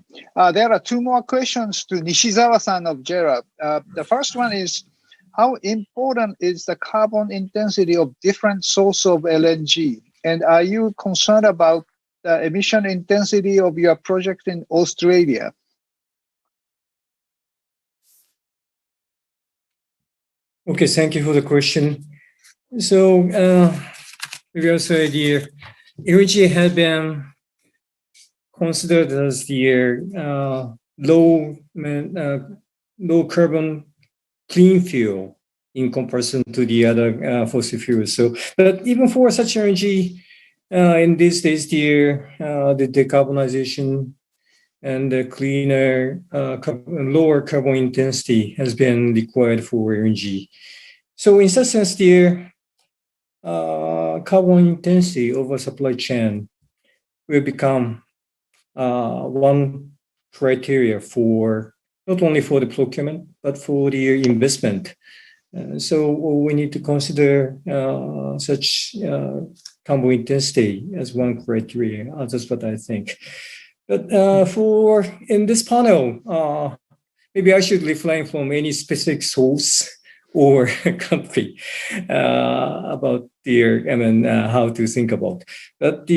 There are two more questions to Nishizawa-san of JERA. The first one is, how important is the carbon intensity of different sources of LNG? And are you concerned about the emission intensity of your project in Australia? Okay, thank you for the question. So, maybe also the LNG had been considered as the low carbon clean fuel in comparison to the other fossil fuels. So, but even for such LNG, in these days, the decarbonization and the cleaner, lower carbon intensity has been required for LNG. So, in such sense, the carbon intensity of a supply chain will become one criteria for not only for the procurement but for the investment. So we need to consider such carbon intensity as one criteria. That's what I think. But for in this panel, maybe I should refrain from any specific source or country about how to think about. But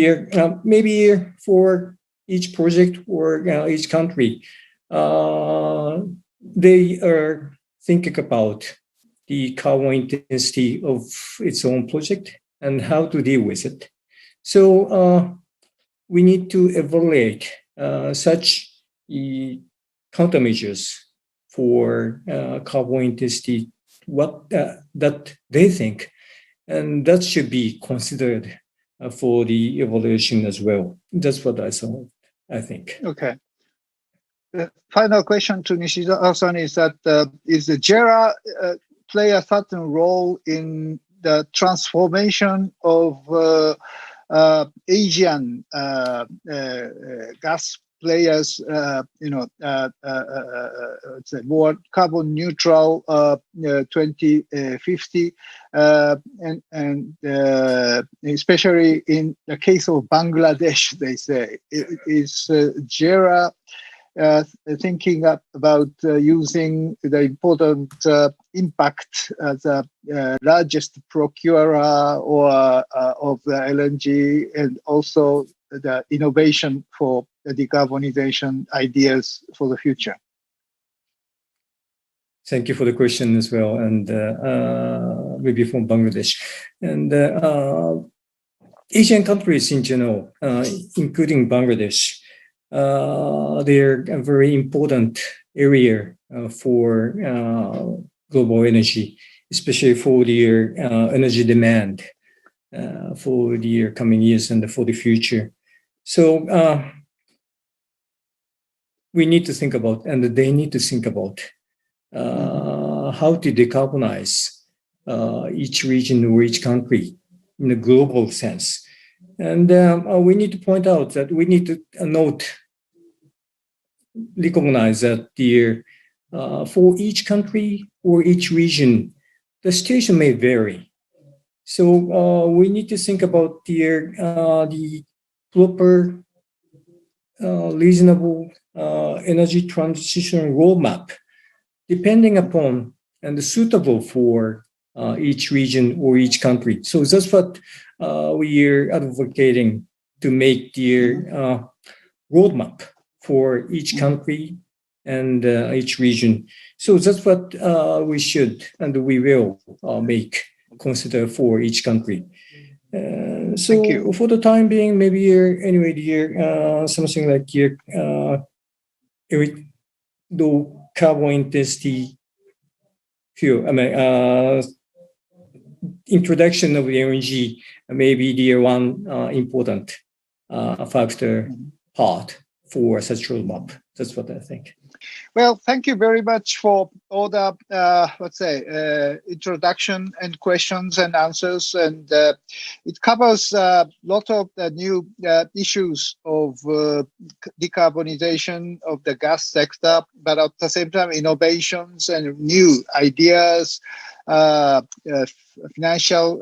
maybe for each project or each country, they are thinking about the carbon intensity of its own project and how to deal with it. So we need to evaluate such countermeasures for carbon intensity, what that they think, and that should be considered for the evaluation as well. That's what I think. Okay. The final question to Nishizawa-san is that is the JERA play a certain role in the transformation of Asian gas players, more carbon neutral 2050, and especially in the case of Bangladesh, they say, is JERA thinking about using the important impact as the largest procurer of the LNG, and also the innovation for the decarbonization ideas for the future? Thank you for the question as well, and maybe from Bangladesh. And Asian countries in general, including Bangladesh, they're a very important area for global energy, especially for their energy demand for the coming years and for the future. So we need to think about, and they need to think about how to decarbonize each region or each country in a global sense. And we need to point out that we need to recognize that for each country or each region, the situation may vary. So we need to think about the proper, reasonable energy transition roadmap, depending upon and suitable for each region or each country. So that's what we are advocating, to make the roadmap for each country and each region. So that's what we should and we will consider for each country. So for the time being, maybe something like low carbon intensity fuel. Introduction of the LNG may be the one important factor part for such roadmap. That's what I think. Well, thank you very much for all the, introduction and questions and answers. And it covers a lot of the new issues of decarbonization of the gas sector, but at the same time, innovations and new ideas, financial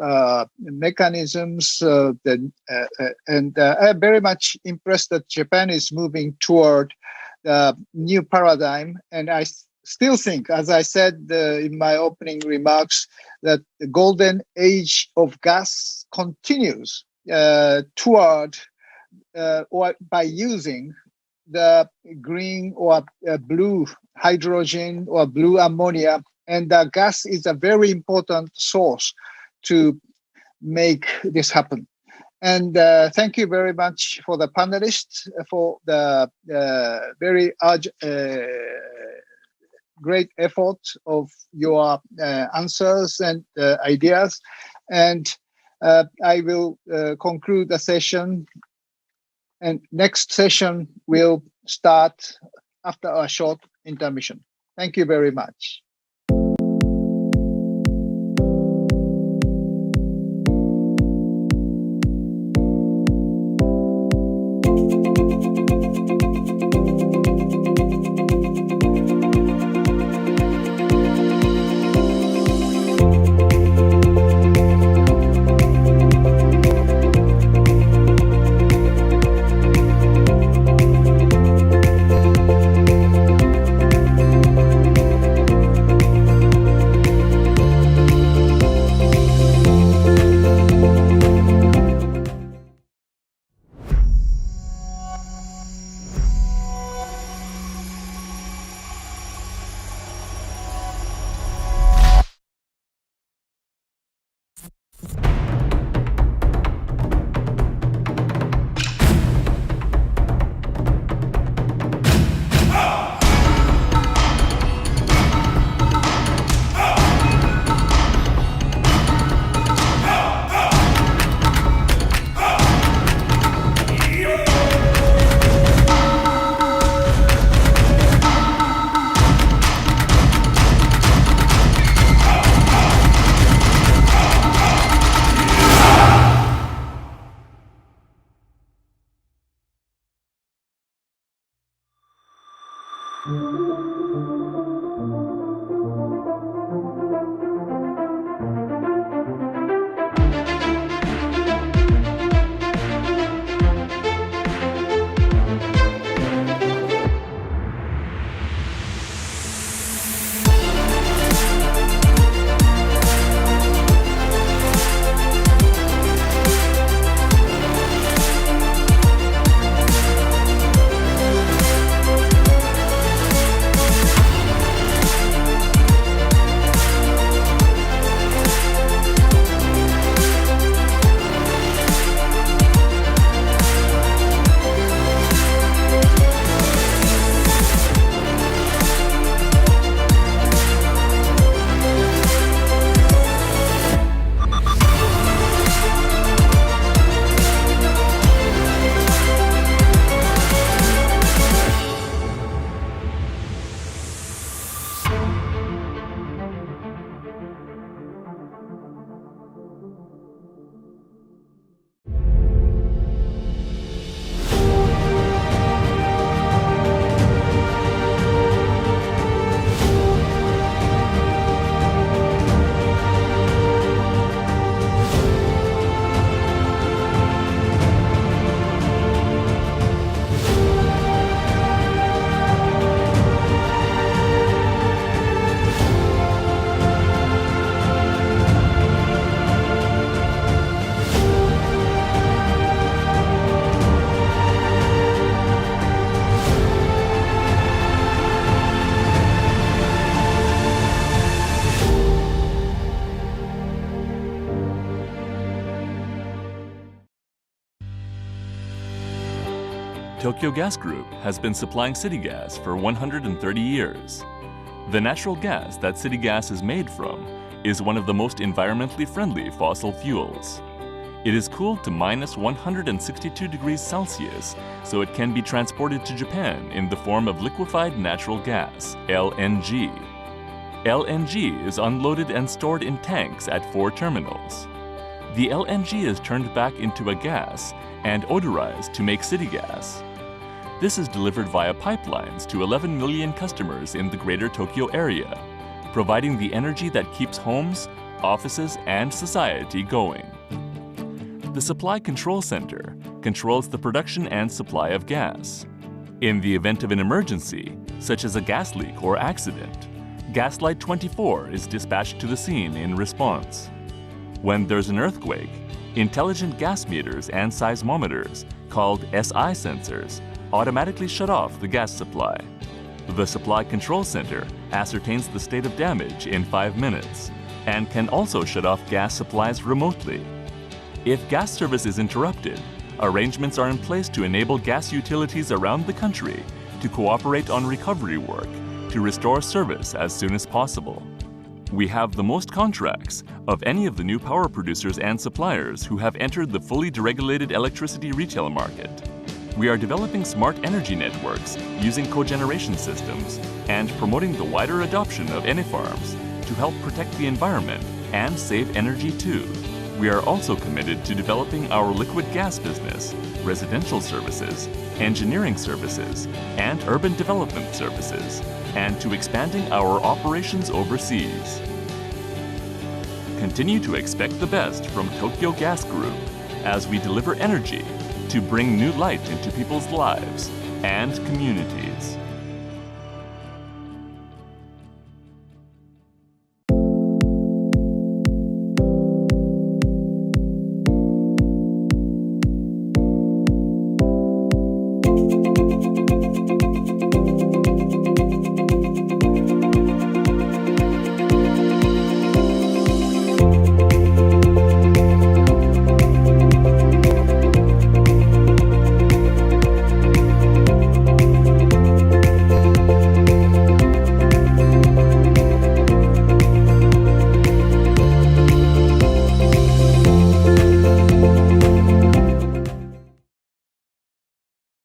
mechanisms. And I'm very much impressed that Japan is moving toward the new paradigm. And I still think, as I said in my opening remarks, that the golden age of gas continues toward or by using the green or blue hydrogen or blue ammonia. And gas is a very important source to make this happen. And thank you very much for the panelists for the very great effort of your answers and ideas. And I will conclude the session. And next session will start after a short intermission. Thank you very much. Tokyo Gas Group has been supplying city gas for 130 years. The natural gas that city gas is made from is one of the most environmentally friendly fossil fuels. It is cooled to minus 162 degrees Celsius, so it can be transported to Japan in the form of liquefied natural gas, LNG. LNG is unloaded and stored in tanks at 4 terminals. The LNG is turned back into a gas and odorized to make city gas. This is delivered via pipelines to 11 million customers in the greater Tokyo area, providing the energy that keeps homes, offices, and society going. The Supply Control Center controls the production and supply of gas. In the event of an emergency, such as a gas leak or accident, Gaslight 24 is dispatched to the scene in response. When there's an earthquake, intelligent gas meters and seismometers, called SI sensors, automatically shut off the gas supply. The Supply Control Center ascertains the state of damage in 5 minutes and can also shut off gas supplies remotely. If gas service is interrupted, arrangements are in place to enable gas utilities around the country to cooperate on recovery work to restore service as soon as possible. We have the most contracts of any of the new power producers and suppliers who have entered the fully deregulated electricity retail market. We are developing smart energy networks using cogeneration systems and promoting the wider adoption of farms to help protect the environment and save energy too. We are also committed to developing our liquid gas business, residential services, engineering services, and urban development services, and to expanding our operations overseas. Continue to expect the best from Tokyo Gas Group as we deliver energy to bring new light into people's lives and communities.